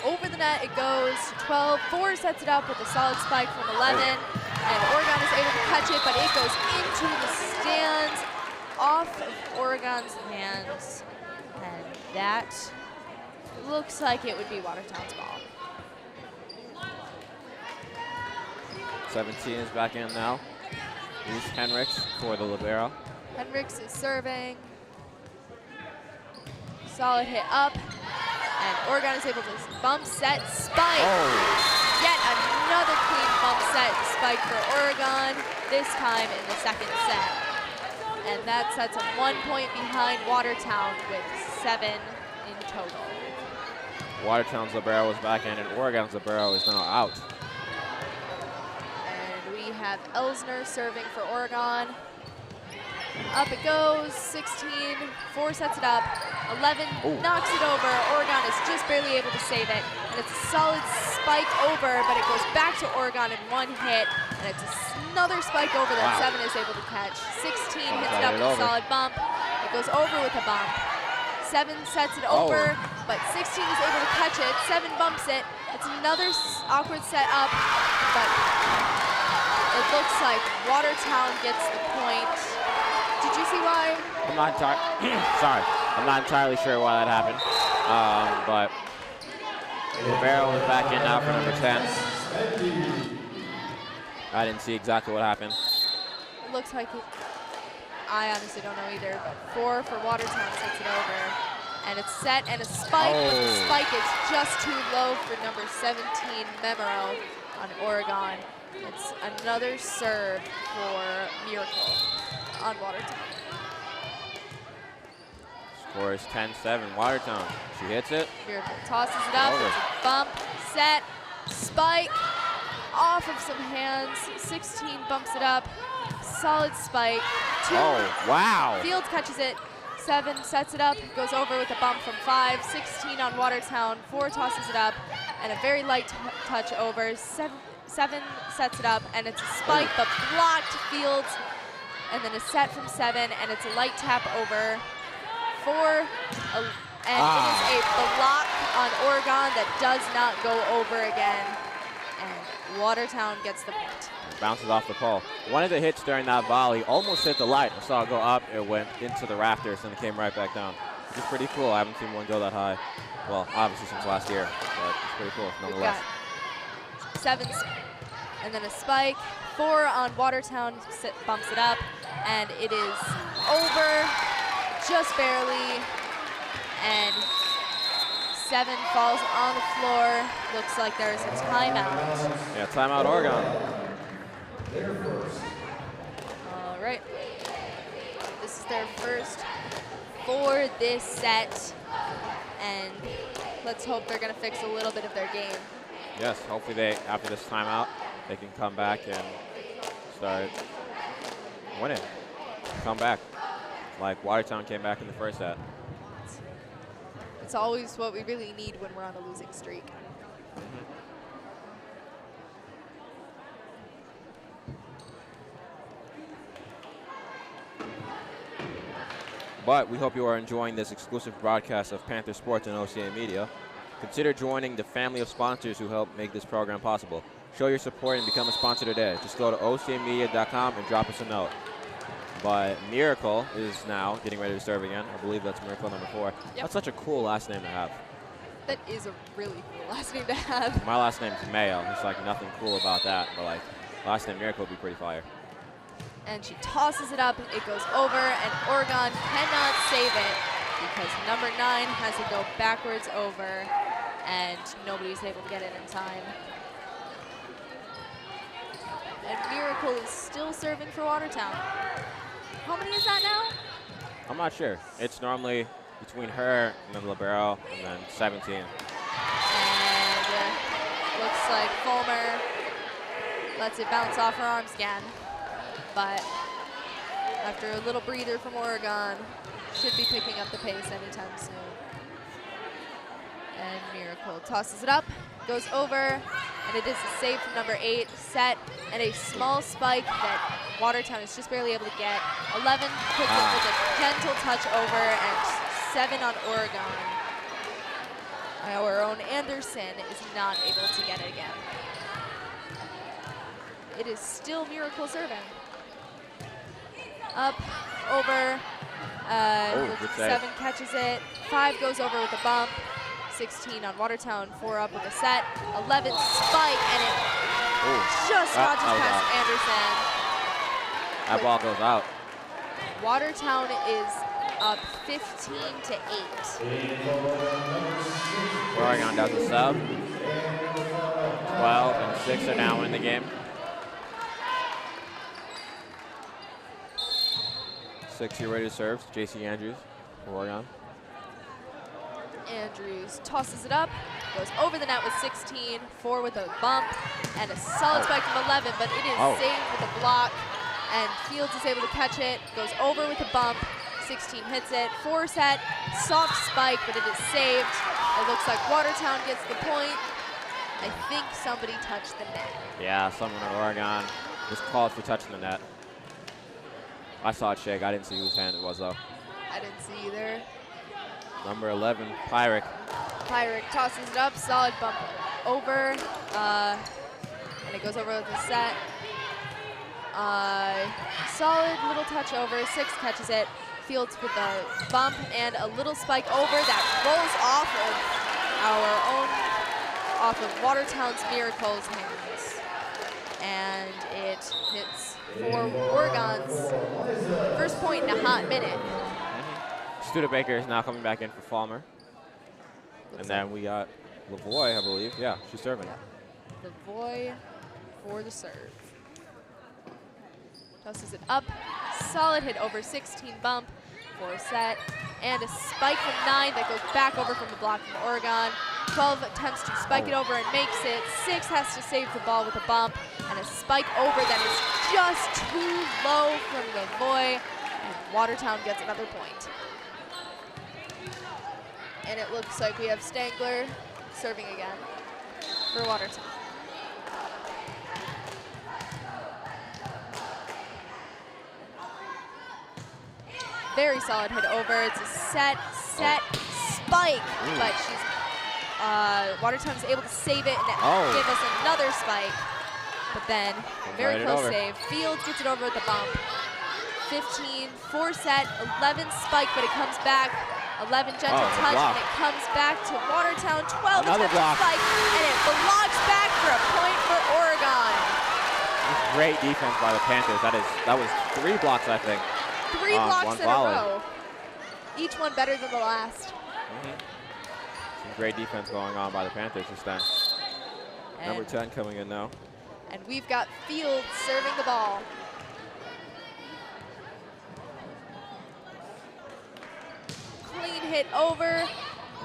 Over the net it goes to 12. 4 sets it up with a solid spike from 11. And Oregon is able to catch it, but it goes into the stands, off of Oregon's hands. And that looks like it would be Watertown's ball. 17 is back in now. Reese Henricks for the libero. Henricks is serving. Solid hit up. And Oregon is able to bump set spike. Yet another clean bump set spike for Oregon, this time in the second set. And that sets them 1 point behind Watertown with 7 in total. Watertown's libero is back in, and Oregon's libero is now out. And we have Elsner serving for Oregon. Up it goes, 16, 4 sets it up, 11 knocks it over. Oregon is just barely able to save it, and it's a solid spike over, but it goes back to Oregon in 1 hit, and it's another spike over that 7 is able to catch. 16 hits it up with a solid bump. It goes over with a bump. 7 sets it over, but 16 is able to catch it. 7 bumps it. It's another awkward set up, but it looks like Watertown gets the point. Did you see why? I'm not sorry. I'm not entirely sure why that happened. But libero is back in now for number 10. I didn't see exactly what happened. It looks like it. I honestly don't know either, but 4 for Watertown sets it over. And it's set and a spike, but the spike is just too low for number 17, Memero on Oregon. It's another serve for Miracle on Watertown. Score is 10-7, Watertown. She hits it. Miracle tosses it up, it's a bump, set, spike, off of some hands. 16 bumps it up, solid spike. 2. Wow. Fields catches it. 7 sets it up, goes over with a bump from 5. 16 on Watertown. 4 tosses it up, and a very light touch over. 7 sets it up, and it's a spike, but blocked. Fields, and then a set from 7, and it's a light tap over. 4, and it is a block on Oregon that does not go over again, and Watertown gets the point. Bounces off the pole. One of the hits during that volley almost hit the light. I saw it go up, it went into the rafters, and it came right back down. Which is pretty cool. I haven't seen one go that high. Well, obviously since last year, but it's pretty cool nonetheless. 7, and then a spike. 4 on Watertown, bumps it up, and it is over just barely, and 7 falls on the floor. Looks like there's a timeout. Yeah, timeout Oregon. All right. This is their first for this set, and let's hope they're going to fix a little bit of their game. Yes, hopefully they, after this timeout, they can come back and start winning. Come back, like Watertown came back in the first set. It's always what we really need when we're on a losing streak. But we hope you are enjoying this exclusive broadcast of Panther Sports and OCA Media. Consider joining the family of sponsors who help make this program possible. Show your support and become a sponsor today. Just go to ocamedia.com and drop us a note. But Miracle is now getting ready to serve again. I believe that's Miracle number 4. Yep. That's such a cool last name to have. That is a really cool last name to have. My last name's Mayo. There's like nothing cool about that, but like last name Miracle would be pretty fire. And she tosses it up, it goes over, and Oregon cannot save it because number 9 has to go backwards over, and nobody's able to get it in time. And Miracle is still serving for Watertown. How many is that now? I'm not sure. It's normally between her and then libero and then 17. And looks like Fulmer lets it bounce off her arm scan. But after a little breather from Oregon, should be picking up the pace anytime soon. And Miracle tosses it up, goes over, and it is a save from number 8, set, and a small spike that Watertown is just barely able to get. 11 puts it with a gentle touch over, and 7 on Oregon. Our own Anderson is not able to get it again. It is still Miracle serving. Up, over, 7 catches it, 5 goes over with a bump, 16 on Watertown, 4 up with a set, 11 spike, and it just launches past Anderson. That ball goes out. Watertown is up 15-8. Oregon does a sub. 12 and 6 are now in the game. 6 here ready to serve. JC Andrews for Oregon. Andrews tosses it up, goes over the net with 16, 4 with a bump, and a solid spike from 11, but it is saved with a block, and Fields is able to catch it, goes over with a bump, 16 hits it, 4 set, soft spike, but it is saved. It looks like Watertown gets the point. I think somebody touched the net. Yeah, someone at Oregon was called for touching the net. I saw it shake. I didn't see whose hand it was, though. I didn't see either. Number 11, Pyrick. Pyrick tosses it up, solid bump over, and it goes over with a set. Solid little touch over, 6 catches it. Fields with a bump and a little spike over that rolls off of Watertown's Miracle's hands. And it hits for Oregon's first point in a hot minute. Studebaker is now coming back in for Fulmer. And then we got Lavoie, I believe. Yeah, she's serving. Lavoie for the serve. Tosses it up. Solid hit over 16 bump for a set. And a spike from 9 that goes back over from the block from Oregon. 12 attempts to spike it over and makes it. 6 has to save the ball with a bump. And a spike over that is just too low from Lavoie. And Watertown gets another point. And it looks like we have Stangler serving again for Watertown. Very solid hit over. It's a set, spike, but she's Watertown's able to save it and give us another spike. But then, very close save. Fields gets it over with a bump. 15, 4 set, 11 spike, but it comes back. 11 gentle touch, and it comes back to Watertown. 12 attempts spike, and it blocks back for a point for great defense by the Panthers. That was 3 blocks, I think. 3 blocks in volley. a row. Each one better than the last. Some great defense going on by the Panthers this time. Number 10 coming in now. And we've got Fields serving the ball. Clean hit over.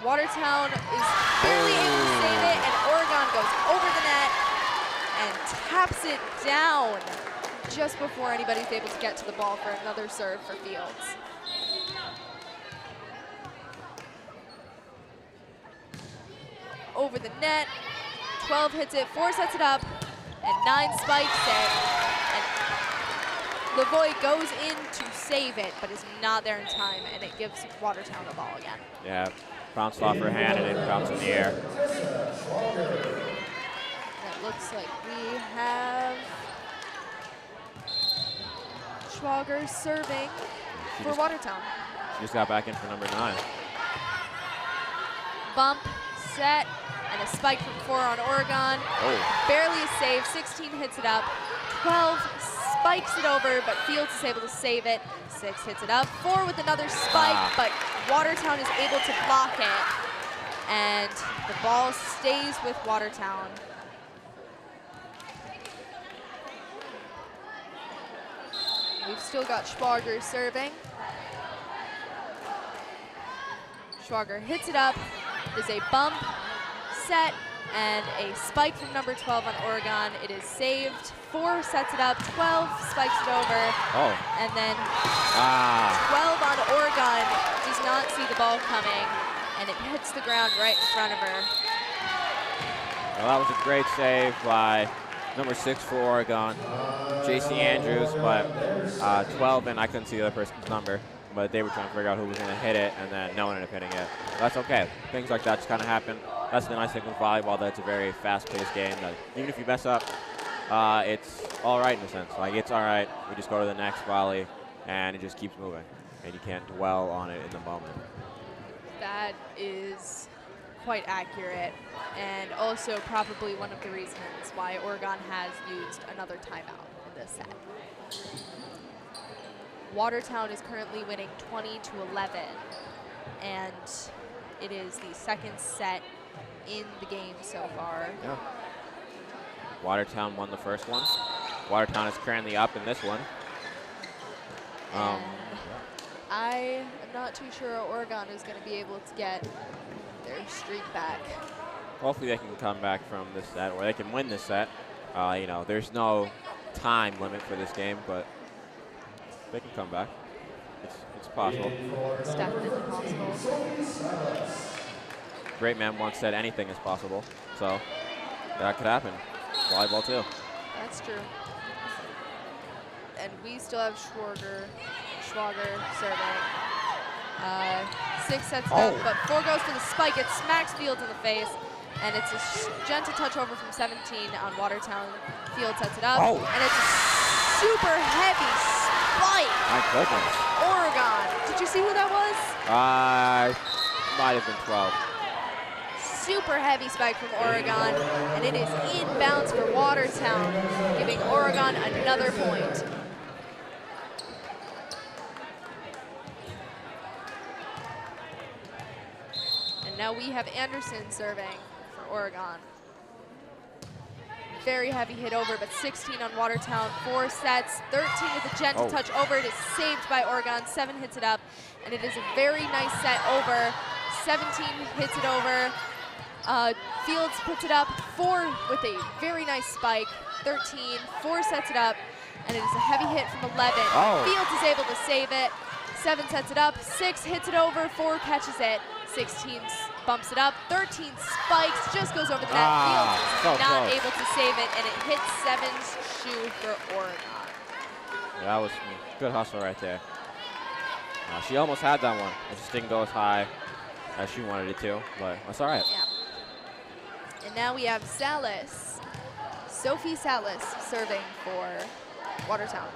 Watertown is barely able to save it, and Oregon goes over the net and taps it down just before anybody's able to get to the ball for another serve for Fields. Over the net, 12 hits it, 4 sets it up, and 9 spikes it. And Lavoie goes in to save it, but is not there in time, and it gives Watertown the ball again. Yeah, bounced off her hand and it bounced in the air. That looks like we have Schwager serving for Watertown. She just got back in for number 9. Bump, set, and a spike from 4 on Oregon. Barely a save, 16 hits it up, 12 spikes it over, but Fields is able to save it. 6 hits it up, 4 with another spike, but Watertown is able to block it. And the ball stays with Watertown. We've still got Schwager serving. Schwager hits it up. There's a bump, set, and a spike from number 12 on Oregon. It is saved. 4 sets it up, 12 spikes it over. And then 12 on Oregon does not see the ball coming, and it hits the ground right in front of her. Well, that was a great save by number 6 for Oregon, JC Andrews, but 12, and I couldn't see the other person's number, but they were trying to figure out who was going to hit it, and then no one ended up hitting it. That's okay. Things like that just kind of happen. That's the nice thing with volleyball, that it's a very fast-paced game. That even if you mess up, it's all right in a sense. Like, it's all right. We just go to the next volley, and it just keeps moving, and you can't dwell on it in the moment. That is quite accurate, and also probably one of the reasons why Oregon has used another timeout in this set. Watertown is currently winning 20-11, and it is the 2nd set in the game so far. Yeah. Watertown won the first one. Watertown is currently up in this one. I am not too sure Oregon is going to be able to get their streak back. Hopefully they can come back from this set, or they can win this set. You know, there's no time limit for this game, but they can come back. It's possible. It's definitely possible. Great man once said anything is possible, so that could happen. Volleyball too. That's true. And we still have Schwager serving. 6 sets up, but 4 goes for the spike. It smacks Fields in the face, and it's a gentle touch over from 17 on Watertown. Fields sets it up, and it's a super heavy spike. My goodness. Oregon. Did you see who that was? Might have been 12. Super heavy spike from Oregon, and it is inbounds for Watertown, giving Oregon another point. And now we have Anderson serving for Oregon. Very heavy hit over, but 16 on Watertown, 4 sets, 13 with a gentle touch over. It is saved by Oregon, 7 hits it up, and it is a very nice set over. 17 hits it over. Fields puts it up, 4 with a very nice spike, 13, 4 sets it up, and it is a heavy hit from 11. Fields is able to save it, 7 sets it up, 6 hits it over, 4 catches it, 16 bumps it up, 13 spikes, just goes over the net. Fields is not able to save it, and it hits 7's shoe for Oregon. Yeah, that was good hustle right there. She almost had that one. It just didn't go as high as she wanted it to, but that's all right. Yeah. And now we have Salas, Sophie Salas serving for Watertown.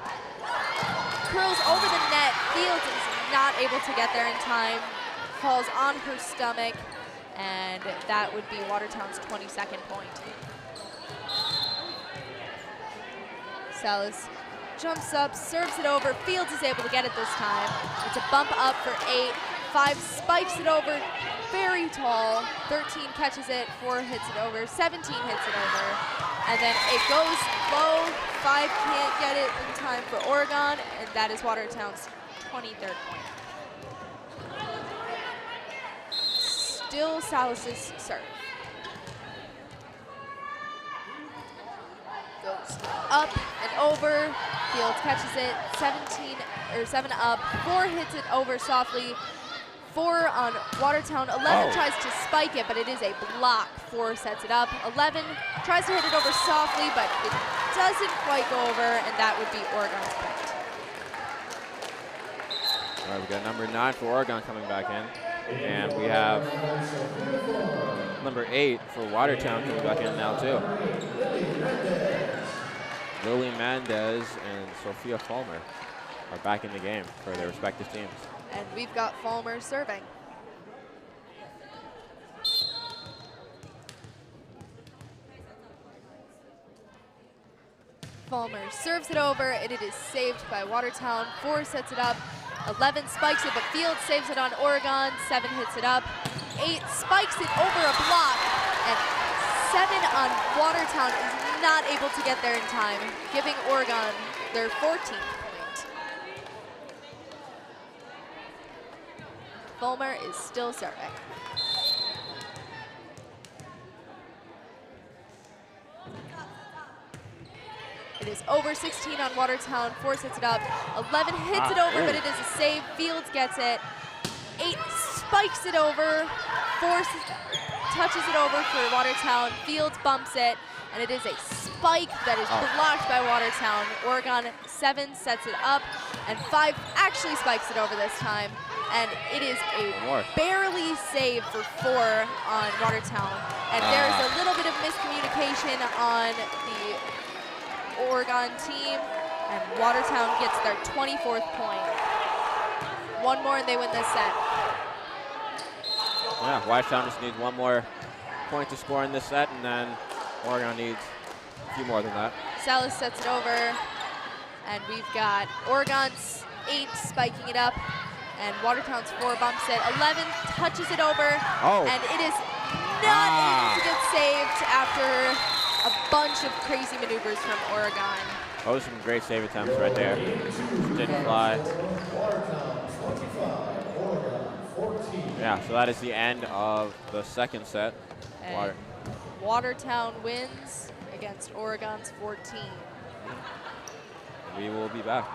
Curls over the net. Fields is not able to get there in time. Falls on her stomach, and that would be Watertown's 22nd point. Salas jumps up, serves it over. Fields is able to get it this time. It's a bump up for 8. 5 spikes it over, very tall. 13 catches it, 4 hits it over, 17 hits it over. And then it goes low. 5 can't get it in time for Oregon, and that is Watertown's 23rd point. Still Salas's serve. Goes up and over. Fields catches it. 7 up. 4 hits it over softly. 4 on Watertown. 11 tries to spike it, but it is a block. 4 sets it up. 11 tries to hit it over softly, but it doesn't quite go over, and that would be Oregon's point. All right, we got number 9 for Oregon coming back in. And we have number 8 for Watertown coming back in now too. Lily Mendez and Sophia Fulmer are back in the game for their respective teams. And we've got Fulmer serving. Fulmer serves it over, and it is saved by Watertown. 4 sets it up. 11 spikes it, but Fields saves it on Oregon. 7 hits it up. 8 spikes it over a block, and 7 on Watertown is not able to get there in time, giving Oregon their 14th point. Fulmer is still serving. It is over 16 on Watertown. 4 sets it up. 11 hits it over, but it is a save. Fields gets it. 8 spikes it over. 4 touches it over for Watertown. Fields bumps it, and it is a spike that is blocked by Watertown. Oregon 7 sets it up, and 5 actually spikes it over this time. And it is a barely save for 4 on Watertown. And there's a little bit of miscommunication on the Oregon team, and Watertown gets their 24th point. 1 more and they win this set. Yeah, Watertown just needs 1 more point to score in this set, and then Oregon needs a few more than that. Salas sets it over, and we've got Oregon's 8 spiking it up, and Watertown's 4 bumps it. 11 touches it over, and it is not able to get saved after a bunch of crazy maneuvers from Oregon. Those are some great save attempts right there. Didn't fly. Yeah, so that is the end of the second set. Watertown wins against Oregon's 14. We will be back.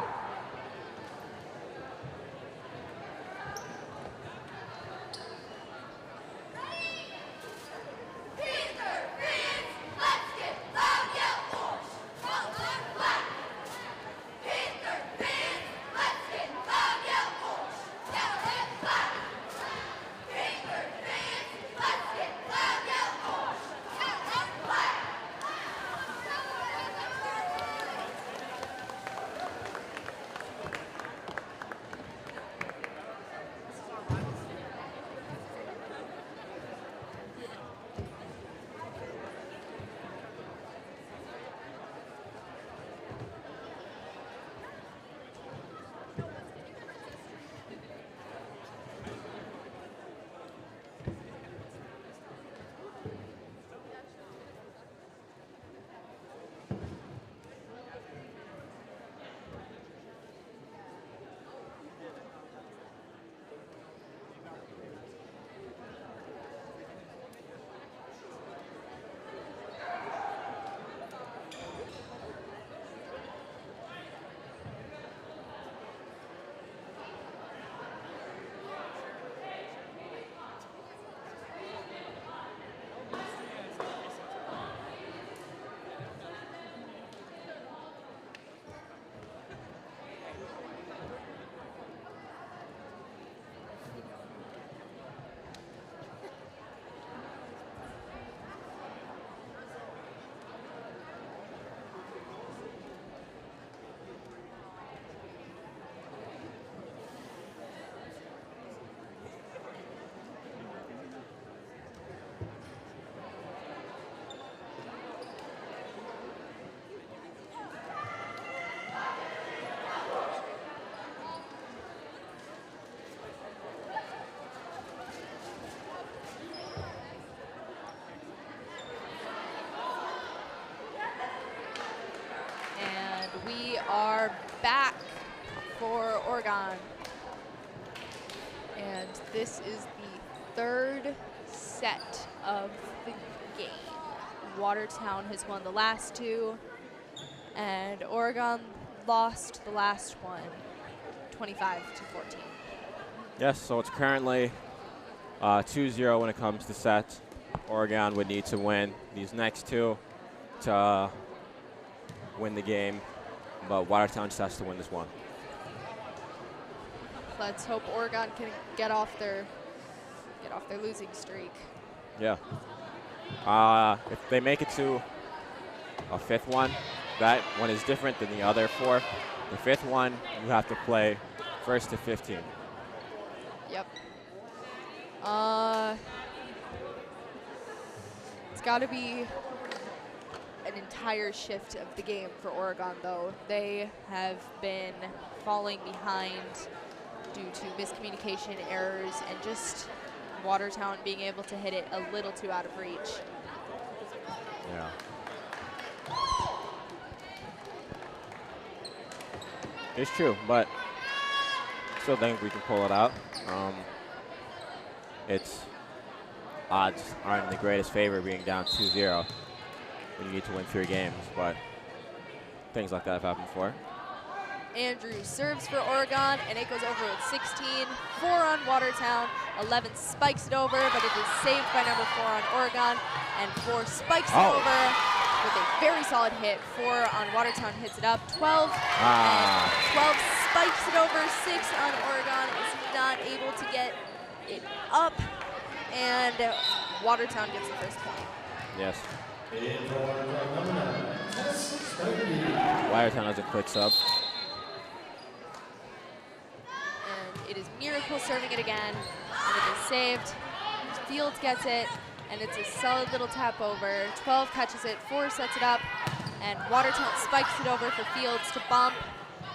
Oregon. And this is the 3rd set of the game. Watertown has won the last 2, and Oregon lost the last one, 25-14. Yes, so it's currently 2-0 when it comes to sets. Oregon would need to win these next 2 to win the game, but Watertown just has to win this one. Let's hope Oregon can get off their losing streak. Yeah. If they make it to a 5th one, that one is different than the other 4. The 5th one, you have to play 1st to 15. Yep. It's got to be an entire shift of the game for Oregon, though. They have been falling behind due to miscommunication errors and just Watertown being able to hit it a little too out of reach. Yeah. It's true, but still think we can pull it out. Its odds aren't in the greatest favor being down 2-0 when you need to win 3 games, but things like that have happened before. Andrew serves for Oregon, and it goes over with 16. 4 on Watertown. 11 spikes it over, but it is saved by number 4 on Oregon, and 4 spikes it over with a very solid hit. 4 on Watertown hits it up. 12, and 12 spikes it over. 6 on Oregon is not able to get it up, and Watertown gets the first point. Yes. Watertown has a quick sub. And it is Miracle serving it again, and it is saved. Fields gets it, and it's a solid little tap over. 12 catches it, 4 sets it up, and Watertown spikes it over for Fields to bump.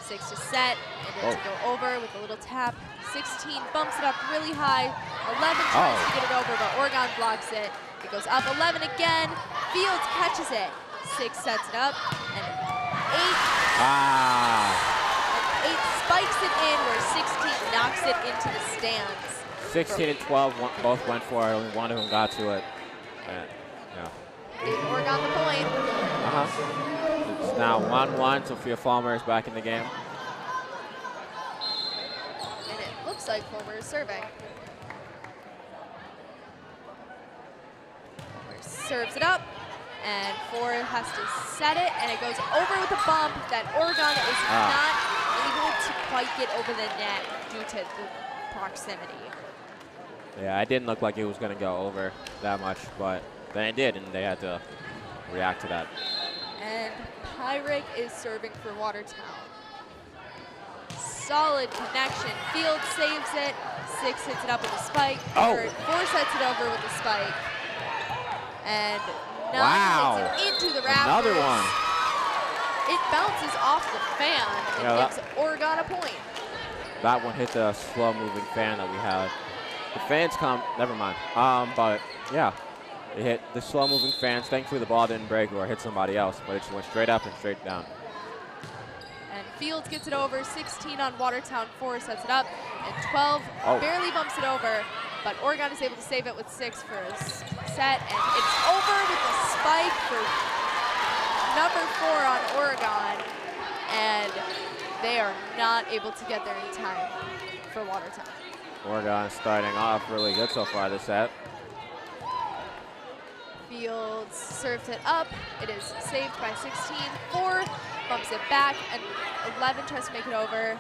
6 to set, and then to go over with a little tap. 16 bumps it up really high. 11 tries to get it over, but Oregon blocks it. It goes up 11 again. Fields catches it. 6 sets it up, and 8 spikes it in, where 16 knocks it into the stands. 16 and 12 both went for it. Only one of them got to it. Yeah. Gave Oregon the point. It's now 1-1. Sophia Fulmer is back in the game. And it looks like Fulmer is serving. Fulmer serves it up, and 4 has to set it, and it goes over with a bump that Oregon is not able to quite get over the net due to the proximity. Yeah, it didn't look like it was going to go over that much, but then it did, and they had to react to that. And Pyrick is serving for Watertown. Solid connection. Field saves it. 6 hits it up with a spike. 4 sets it over with a spike. And 9 hits it into the rafters. Another one. It bounces off the fan and gives Oregon a point. That one hit the slow-moving fan that we had. The fans come, never mind. But yeah, it hit the slow-moving fans. Thankfully, the ball didn't break or hit somebody else, but it just went straight up and straight down. And Fields gets it over. 16 on Watertown. 4 sets it up, and 12 barely bumps it over. But Oregon is able to save it with 6 for a set, and it's over with a spike for number 4 on Oregon, and they are not able to get there in time for Watertown. Oregon starting off really good so far this set. Fields serves it up. It is saved by 16. 4 bumps it back, and 11 tries to make it over.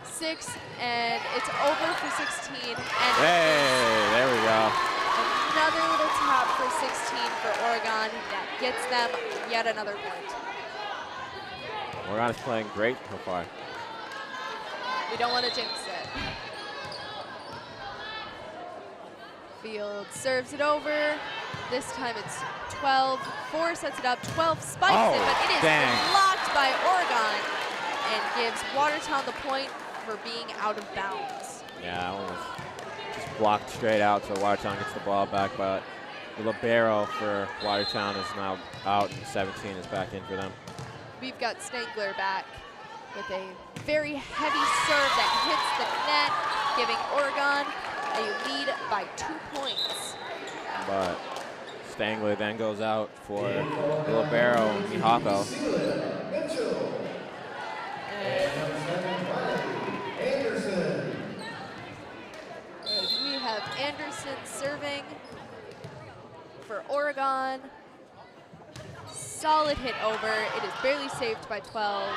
6, and it's over for 16. And there we go. Another little tap for 16 for Oregon that gets them yet another point. Oregon is playing great so far. We don't want to jinx it. Field serves it over. This time it's 12. 4 sets it up. 12 spikes it, but it is blocked by Oregon and gives Watertown the point for being out of bounds. Yeah, that one was just blocked straight out, so Watertown gets the ball back, but the libero for Watertown is now out, and 17 is back in for them. We've got Snegler back with a very heavy serve that hits the net, giving Oregon a lead by 2 points. But Stangler then goes out for libero Mihako. We have Anderson serving for Oregon. Solid hit over. It is barely saved by 12.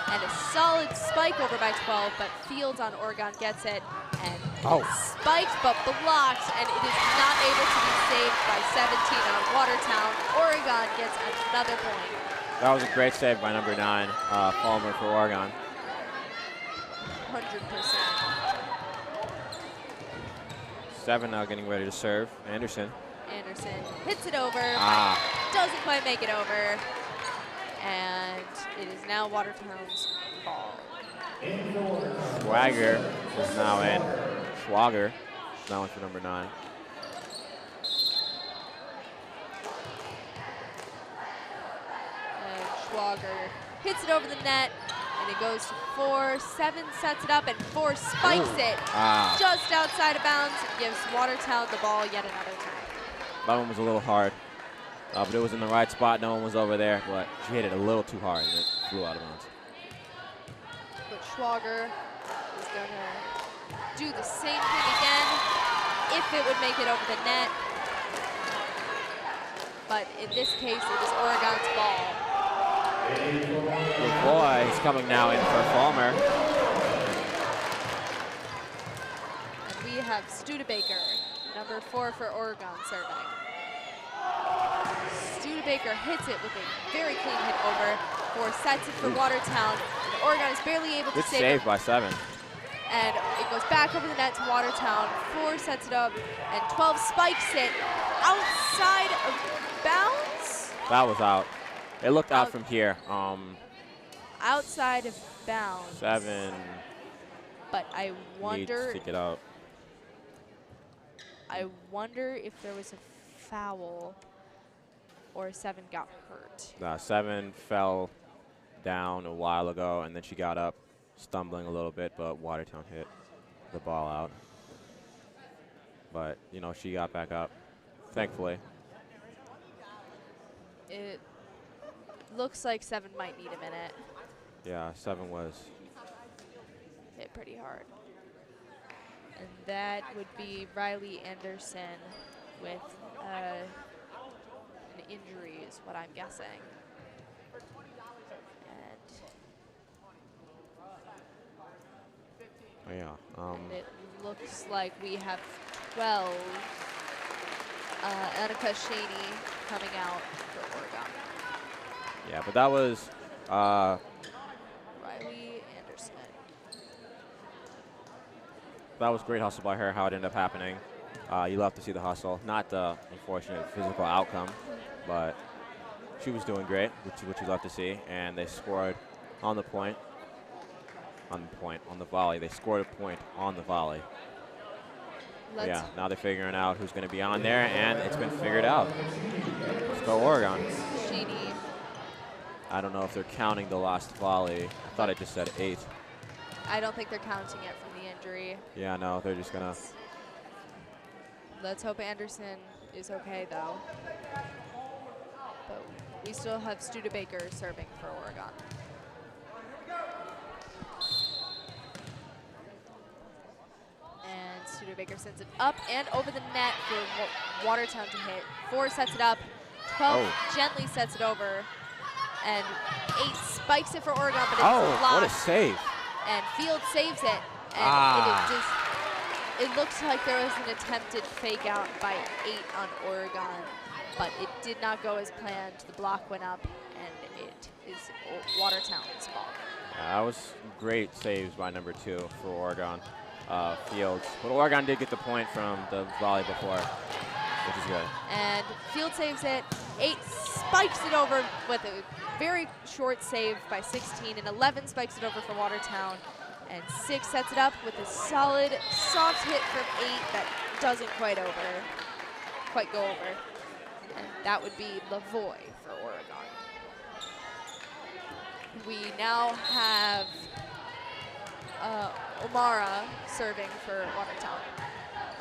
And a solid spike over by 12, but Fields on Oregon gets it. And spiked but blocked, and it is not able to be saved by 17 on Watertown. Oregon gets another point. That was a great save by number 9, Palmer for Oregon. 100%. 7 now getting ready to serve. Anderson. Anderson hits it over, doesn't quite make it over. And it is now Watertown's ball. Swagger is now in. Schwager is now in for number 9. And Schwager hits it over the net, and it goes to 4. 7 sets it up, and 4 spikes it just outside of bounds and gives Watertown the ball yet another time. That one was a little hard, but it was in the right spot. No one was over there, but she hit it a little too hard, and it flew out of bounds. But Schwager is going to do the same thing again if it would make it over the net. But in this case, it is Oregon's ball. Good boy, he's coming now in for Palmer. And we have Studebaker, number 4 for Oregon, serving. Studebaker hits it with a very clean hit over. 4 sets it for Watertown. And Oregon is barely able to Good save save it. by 7. And it goes back over the net to Watertown. 4 sets it up, and 12 spikes it outside of bounds. That was out. It looked out from here. Outside of bounds. 7 But I needs wonder. to get out. I wonder if there was a foul or 7 got hurt. 7 fell down a while ago, and then she got up, stumbling a little bit, but Watertown hit the ball out. But, you know, she got back up, thankfully. It looks like 7 might need a minute. Yeah, 7 was. Hit pretty hard. And that would be Riley Anderson with an injury is what I'm guessing. And and it looks like we have 12. Annika Shaney coming out for Oregon. Yeah, but that was Riley Anderson. that was great hustle by her, how it ended up happening. You love to see the hustle. Not the unfortunate physical outcome, but she was doing great, which you love to see. And they scored on the point. On the volley. They scored a point on the volley. Yeah, now they're figuring out who's going to be on there, and it's been figured out. Let's go Oregon. Sheedy. I don't know if they're counting the last volley. I thought it just said 8. I don't think they're counting it from the injury. Yeah, no, they're just going to. Let's hope Anderson is okay, though. But we still have Studebaker serving for Oregon. And Studebaker sends it up and over the net for Watertown to hit. 4 sets it up. 12 gently sets it over. And 8 spikes it for Oregon, but it's blocked. What a save. And Field saves it. And it looks like there was an attempted fake out by 8 on Oregon, but it did not go as planned. The block went up, and it is Watertown's ball. That was great saves by number 2 for Oregon, Fields. But Oregon did get the point from the volley before, which is good. And Field saves it. 8 spikes it over with a very short save by 16, and 11 spikes it over for Watertown. And 6 sets it up with a solid, soft hit from 8 that doesn't quite go over. And that would be Lavoie for Oregon. We now have O'Mara serving for Watertown.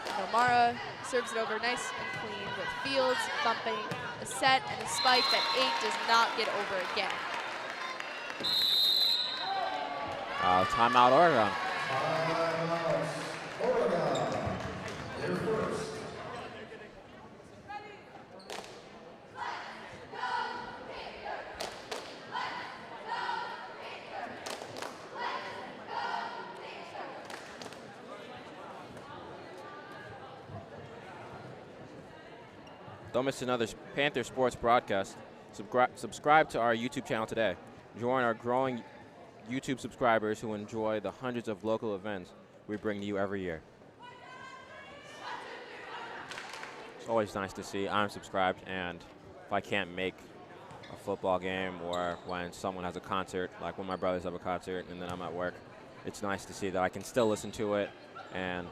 And O'Mara serves it over nice and clean with Fields bumping a set and a spike that 8 does not get over again. Timeout, Oregon. Oregon, your first. Don't miss another Panther sports broadcast. Subscribe to our YouTube channel today. Join our growing YouTube subscribers who enjoy the hundreds of local events we bring to you every year. It's always nice to see I'm subscribed, and if I can't make a football game or when someone has a concert, like when my brothers have a concert and then I'm at work, it's nice to see that I can still listen to it and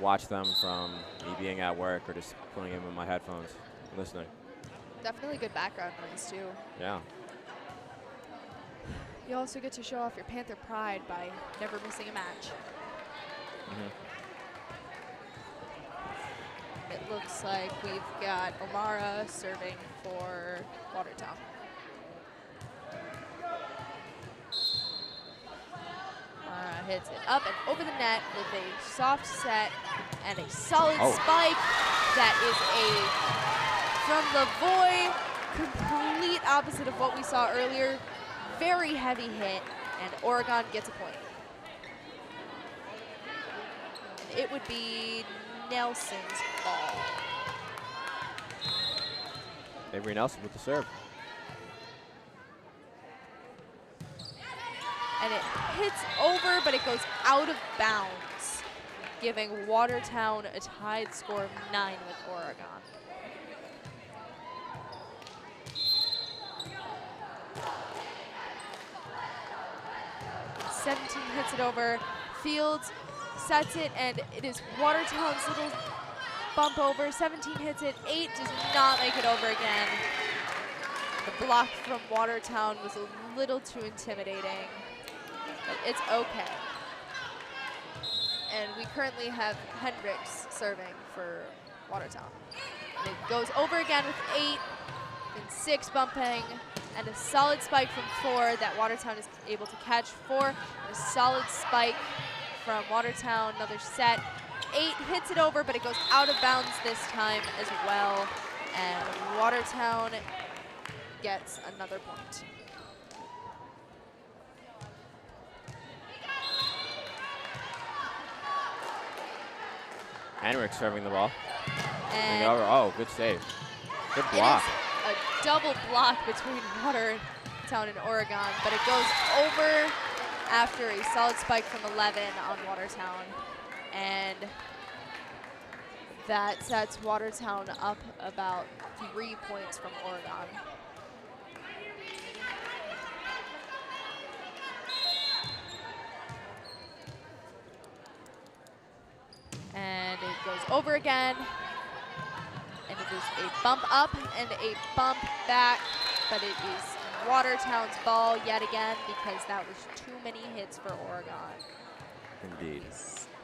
watch them from me being at work or just putting them in my headphones and listening. Definitely good background noise too. Yeah. You also get to show off your Panther pride by never missing a match. It looks like we've got O'Mara serving for Watertown. O'Mara hits it up and over the net with a soft set and a solid spike. That is a, from Lavoie, complete opposite of what we saw earlier. Very heavy hit, and Oregon gets a point. It would be Nelson's ball. Avery Nelson with the serve. And it hits over, but it goes out of bounds, giving Watertown a tied score of 9 with Oregon. 17 hits it over. Fields sets it, and it is Watertown's little bump over. 17 hits it. 8 does not make it over again. The block from Watertown was a little too intimidating, but it's okay. And we currently have Hendricks serving for Watertown. And it goes over again with 8, then 6 bumping, and a solid spike from 4 that Watertown is able to catch. 4, a solid spike from Watertown, another set. 8 hits it over, but it goes out of bounds this time as well. And Watertown gets another point. Henrik serving the ball. And oh, good save. Good block. It is a double block between Watertown and Oregon, but it goes over after a solid spike from 11 on Watertown. And that sets Watertown up about 3 points from Oregon. And it goes over again. And it is a bump up and a bump back, but it is Watertown's ball yet again because that was too many hits for Oregon. Indeed.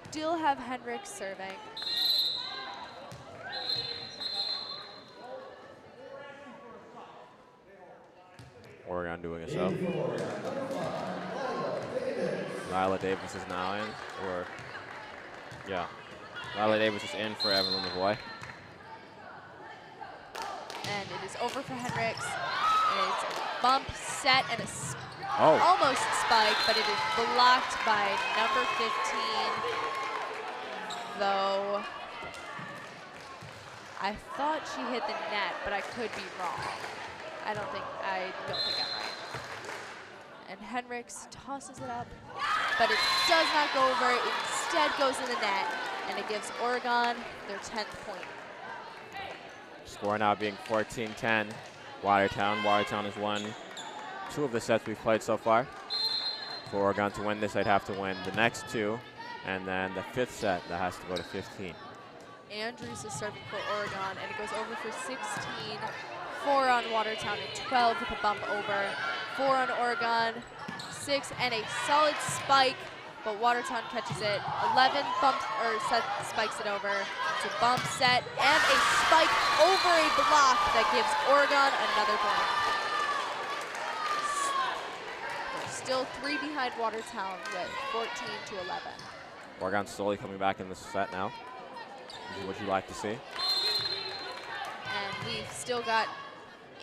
Still have Hendricks serving. Oregon doing a sub. Lila Davis is now in, or yeah, Lila Davis is in for Evelyn Lavoie. And it is over for Hendricks. It's a bump, set, and a almost spike, but it is blocked by number 15. Though I thought she hit the net, but I could be wrong. I don't think I'm right. And Hendricks tosses it up, but it does not go over. It instead goes in the net, and it gives Oregon their 10th point. Score now being 14-10. Watertown. Watertown has won 2 of the sets we've played so far. For Oregon to win this, they'd have to win the next 2, and then the 5th set that has to go to 15. Andrews is serving for Oregon, and it goes over for 16. 4 on Watertown and 12 with a bump over 4 on Oregon, 6, and a solid spike, but Watertown catches it. 11 spikes it over. It's a bump set and a spike over a block that gives Oregon another point. They're still 3 behind Watertown with 14-11. Oregon slowly coming back in the set now. This is what you like to see. And we've still got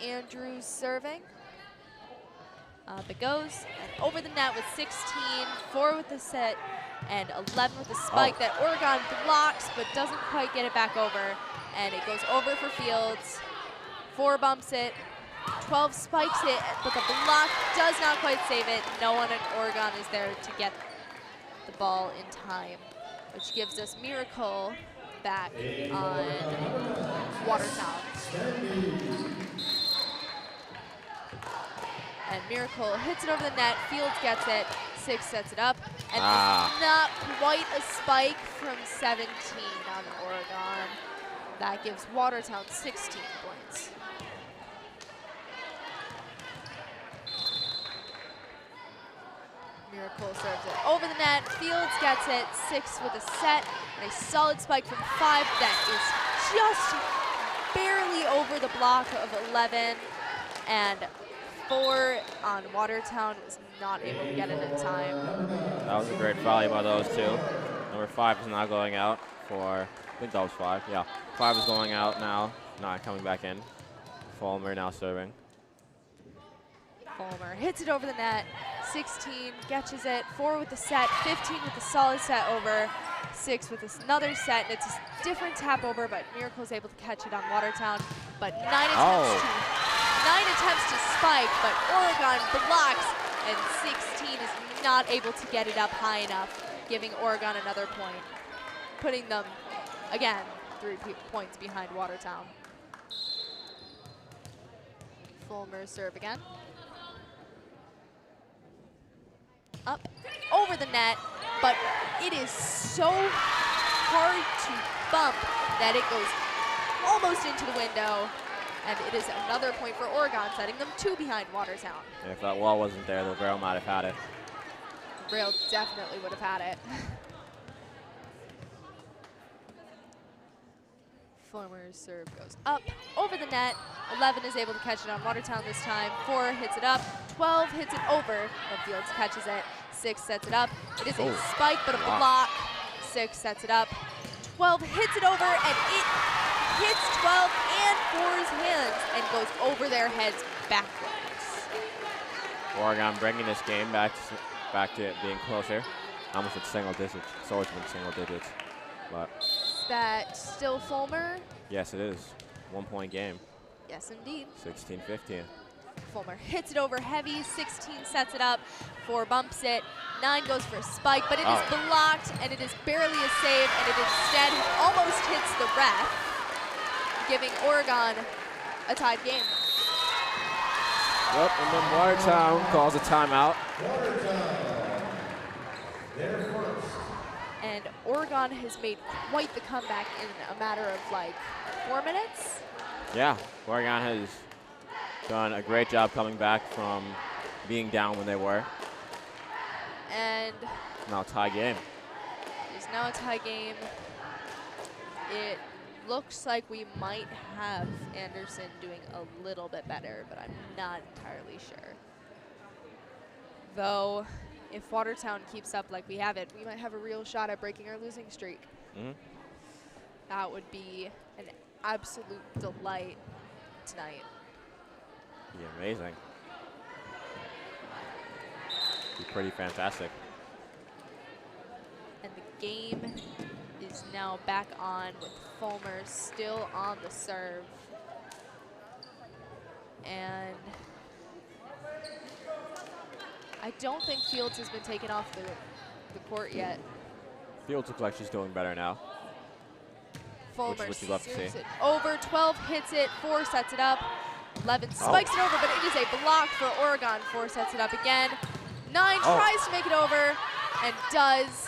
Andrews serving. Up it goes, and over the net with 16, 4 with the set, and 11 with the spike that Oregon blocks, but doesn't quite get it back over. And it goes over for Fields. 4 bumps it, 12 spikes it, but the block does not quite save it. No one in Oregon is there to get the ball in time, which gives us Miracle back on Watertown. And Miracle hits it over the net, Fields gets it, 6 sets it up, and it's not quite a spike from 17 on Oregon. That gives Watertown 16 points. Miracle serves it over the net, Fields gets it, 6 with a set, and a solid spike from 5 that is just barely over the block of 11, and 4 on Watertown was not able to get it in time. That was a great volley by those two. Number 5 is not going out for, I think that was 5, yeah. 5 is going out now, not coming back in. Fulmer now serving. Fulmer hits it over the net, 16, catches it, 4 with the set, 15 with the solid set over, 6 with another set, and it's a different tap over, but Miracle's able to catch it on Watertown, but 9 attempts to spike, but Oregon blocks, and 16 is not able to get it up high enough, giving Oregon another point, putting them, again, 3 points behind Watertown. Fulmer serve again. Up, over the net, but it is so hard to bump that it goes almost into the window, and it is another point for Oregon, setting them 2 behind Watertown. And if that wall wasn't there, the rail might have had it. Rail definitely would have had it. Fulmer's serve goes up, over the net. 11 is able to catch it on Watertown this time. 4 hits it up, 12 hits it over, but Fields catches it. 6 sets it up. It is a spike, but a block. 6 sets it up. 12 hits it over, and it hits 12 and 4's hands and goes over their heads backwards. Oregon bringing this game back to it being closer. I almost at single digits. It's always been single digits. But Is that still Fulmer? yes, it is. 1-point game. Yes, indeed. 16-15. Fulmer hits it over heavy, 16 sets it up, 4 bumps it, 9 goes for a spike, but it is blocked, and it is barely a save, and it instead almost hits the ref, giving Oregon a tied game. Yep, and then Watertown calls a timeout. And Oregon has made quite the comeback in a matter of like 4 minutes. Yeah, Oregon has done a great job coming back from being down when they were. And Now a tie game. it's now a tie game. It looks like we might have Anderson doing a little bit better, but I'm not entirely sure. Though, if Watertown keeps up like we have it, we might have a real shot at breaking our losing streak. That would be an absolute delight tonight. Be amazing. Be pretty fantastic. And the game is now back on with Fulmer still on the serve. And I don't think Fields has been taken off the court yet. Fields looks like she's doing better now. Fulmer Which you'd love to see. serves it over, 12 hits it, 4 sets it up, 11 spikes it over, but it is a block for Oregon. 4 sets it up again. 9 tries to make it over and does.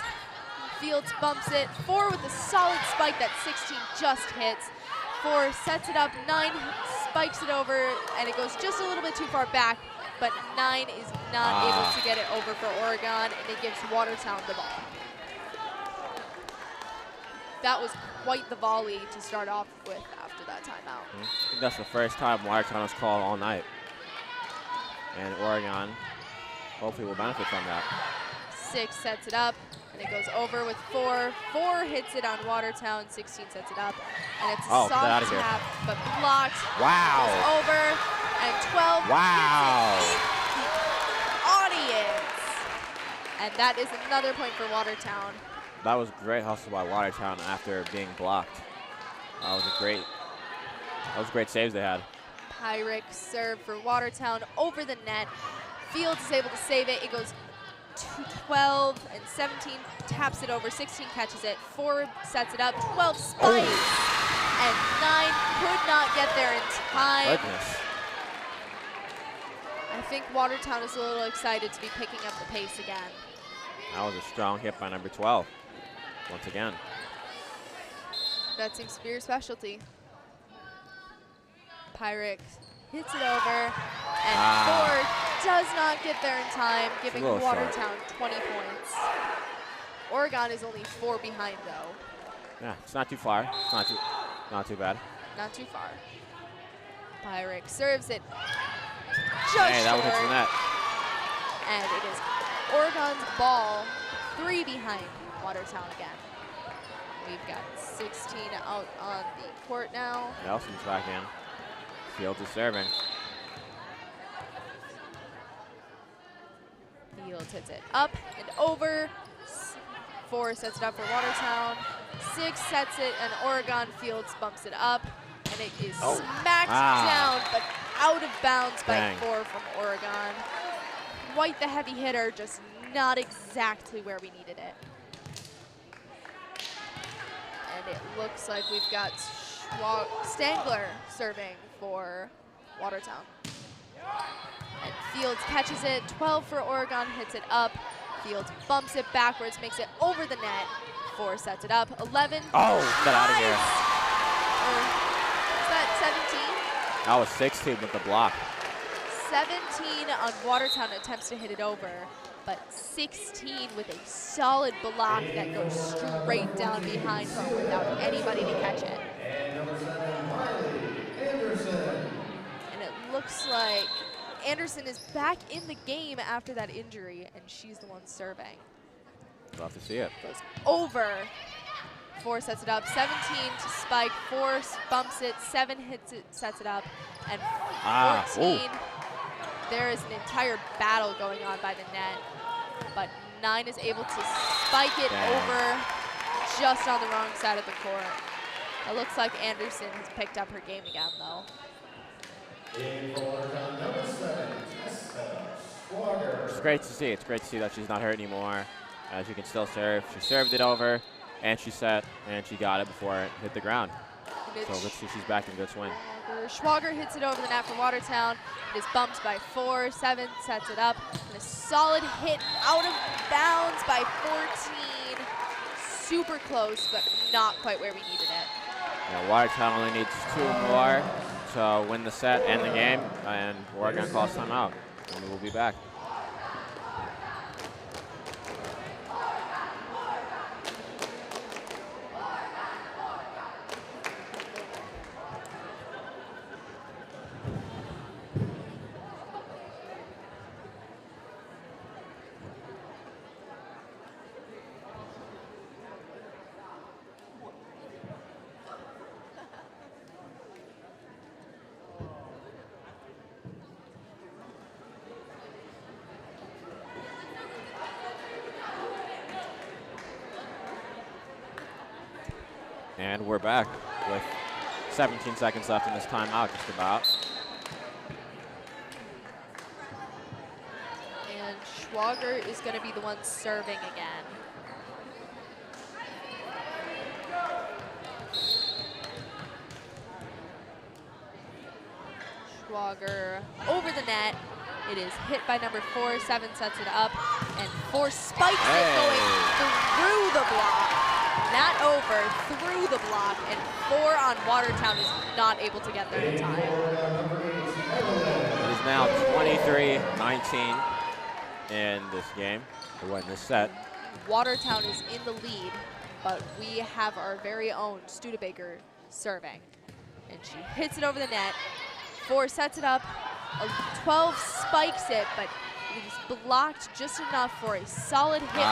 Fields bumps it. 4 with a solid spike that 16 just hits. 4 sets it up, 9 spikes it over, and it goes just a little bit too far back but 9 is not able to get it over for Oregon, and it gives Watertown the ball. That was quite the volley to start off with after that timeout. I think that's the first time Watertown has called all night. And Oregon hopefully will benefit from that. 6 sets it up, and it goes over with 4. 4 hits it on Watertown. 16 sets it up, and it's a soft tap, but blocked. Wow. Goes over, and 12 wow. gets it in the audience. And that is another point for Watertown. That was great hustle by Watertown after being blocked. That was great saves they had. Pyrick serve for Watertown over the net. Fields is able to save it. It goes to 12 and 17 taps it over. 16 catches it. 4 sets it up. 12 spikes. And 9 could not get there in time. Goodness. I think Watertown is a little excited to be picking up the pace again. That was a strong hit by number 12. Once again. That seems to be your specialty. Pyrick hits it over, and 4 does not get there in time, giving Watertown 20 points. Oregon is only 4 behind, though. Yeah, it's not too far. It's not too bad. Not too far. Pyrick serves it just hey, that short. one hits the net. And it is Oregon's ball, 3 behind Watertown again. We've got 16 out on the court now. Nelson's back in. Fields is serving. Fields hits it up and over. 4 sets it up for Watertown. 6 sets it, and Oregon. Fields bumps it up, and it is smacked down, but out of bounds by 4 from Oregon. Quite the heavy hitter, just not exactly where we needed it. And it looks like we've got Stangler serving for Watertown. And Fields catches it. 12 for Oregon, hits it up. Fields bumps it backwards, makes it over the net. 4 sets it up. 11. Oh, get out of here. Is that 17? That was 16 with the block. 17 on Watertown attempts to hit it over, but 16 with a solid block that goes straight down behind home without anybody to catch it. And number 7, Miley Anderson. And it looks like Anderson is back in the game after that injury, and she's the one serving. Love to see it. Goes over. 4 sets it up. 17 to spike. 4 bumps it. 7 hits it, sets it up. And 14. There is an entire battle going on by the net, but 9 is able to spike it over just on the wrong side of the court. It looks like Anderson has picked up her game again, though. It's great to see. It's great to see that she's not hurt anymore. She can still serve. She served it over, and she set, and she got it before it hit the ground. So let's see, she's back in good swing. Schwager hits it over the net for Watertown. It is bumped by 4. 7 sets it up. And a solid hit out of bounds by 14. Super close, but not quite where we needed it. Yeah, Watertown only needs 2 more to win the set and the game, and Oregon calls timeout. And we will be back. And we're back with 17 seconds left in this timeout, just about. And Schwager is going to be the one serving again. Schwager over the net. It is hit by number 4. 7 sets it up, and 4 spikes it going through the block. Not over, through the block, and 4 on Watertown is not able to get there in time. It is now 23-19 in this game to win this set. Watertown is in the lead, but we have our very own Studebaker serving. And she hits it over the net. 4 sets it up. 12 spikes it, but it is blocked just enough for a solid hit. 7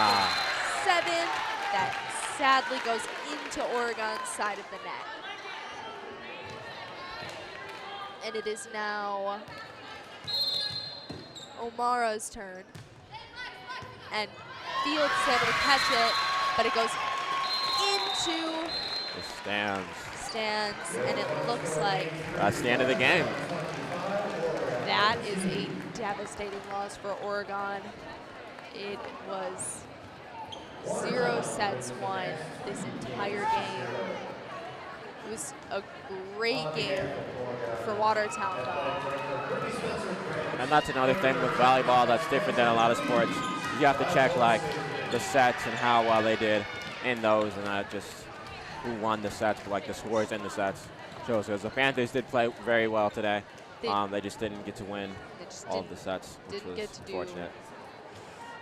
that sadly goes into Oregon's side of the net. And it is now O'Mara's turn. And Fields is able to catch it, but it goes into the stands, and it looks like that's the end of the game. that is a devastating loss for Oregon. It was 0 sets won this entire game. It was a great game for Watertown, though. And that's another thing with volleyball that's different than a lot of sports. You have to check like the sets and how well they did in those, and not just who won the sets, but like the scores in the sets shows. Because the Panthers did play very well today. They just didn't get to win all of the sets, which was unfortunate.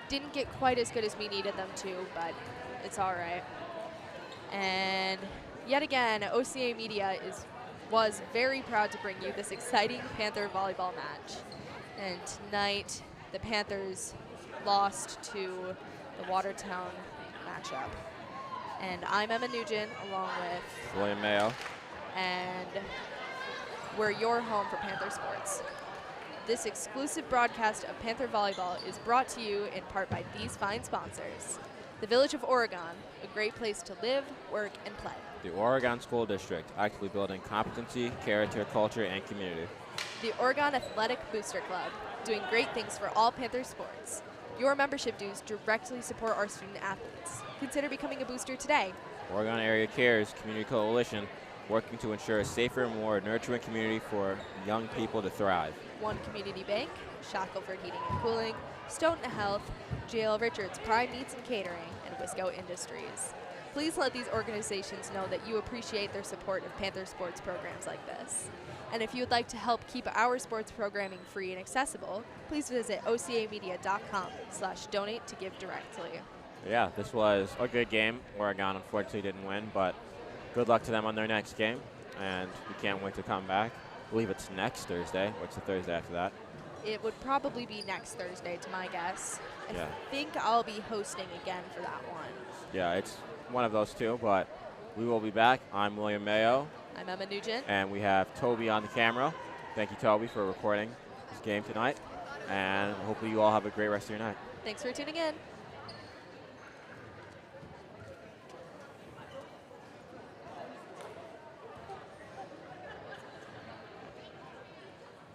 Didn't get quite as good as we needed them to, but it's all right. And yet again, OCA Media was very proud to bring you this exciting Panther volleyball match. And tonight, the Panthers lost to the Watertown matchup. And I'm Emma Nugent, along with William Mayo. And we're your home for Panther sports. This exclusive broadcast of Panther volleyball is brought to you in part by these fine sponsors. The Village of Oregon, a great place to live, work, and play. The Oregon School District, actively building competency, character, culture, and community. The Oregon Athletic Booster Club, doing great things for all Panther sports. Your membership dues directly support our student athletes. Consider becoming a booster today. Oregon Area Cares Community Coalition, working to ensure a safer, more nurturing community for young people to thrive. One Community Bank, Shackelford Heating and Cooling, Stoughton Health, J.L. Richards Prime Meats and Catering, and Wisco Industries. Please let these organizations know that you appreciate their support of Panther sports programs like this. And if you would like to help keep our sports programming free and accessible, please visit ocamedia.com/donate to give directly. Yeah, this was a good game. Oregon unfortunately didn't win, but good luck to them on their next game, and we can't wait to come back. I believe it's next Thursday. What's the Thursday after that? It would probably be next Thursday, to my guess. Yeah. I think I'll be hosting again for that one. Yeah, it's one of those two, but we will be back. I'm William Mayo. I'm Emma Nugent. And we have Toby on the camera. Thank you, Toby, for recording this game tonight. And hopefully you all have a great rest of your night. Thanks for tuning in.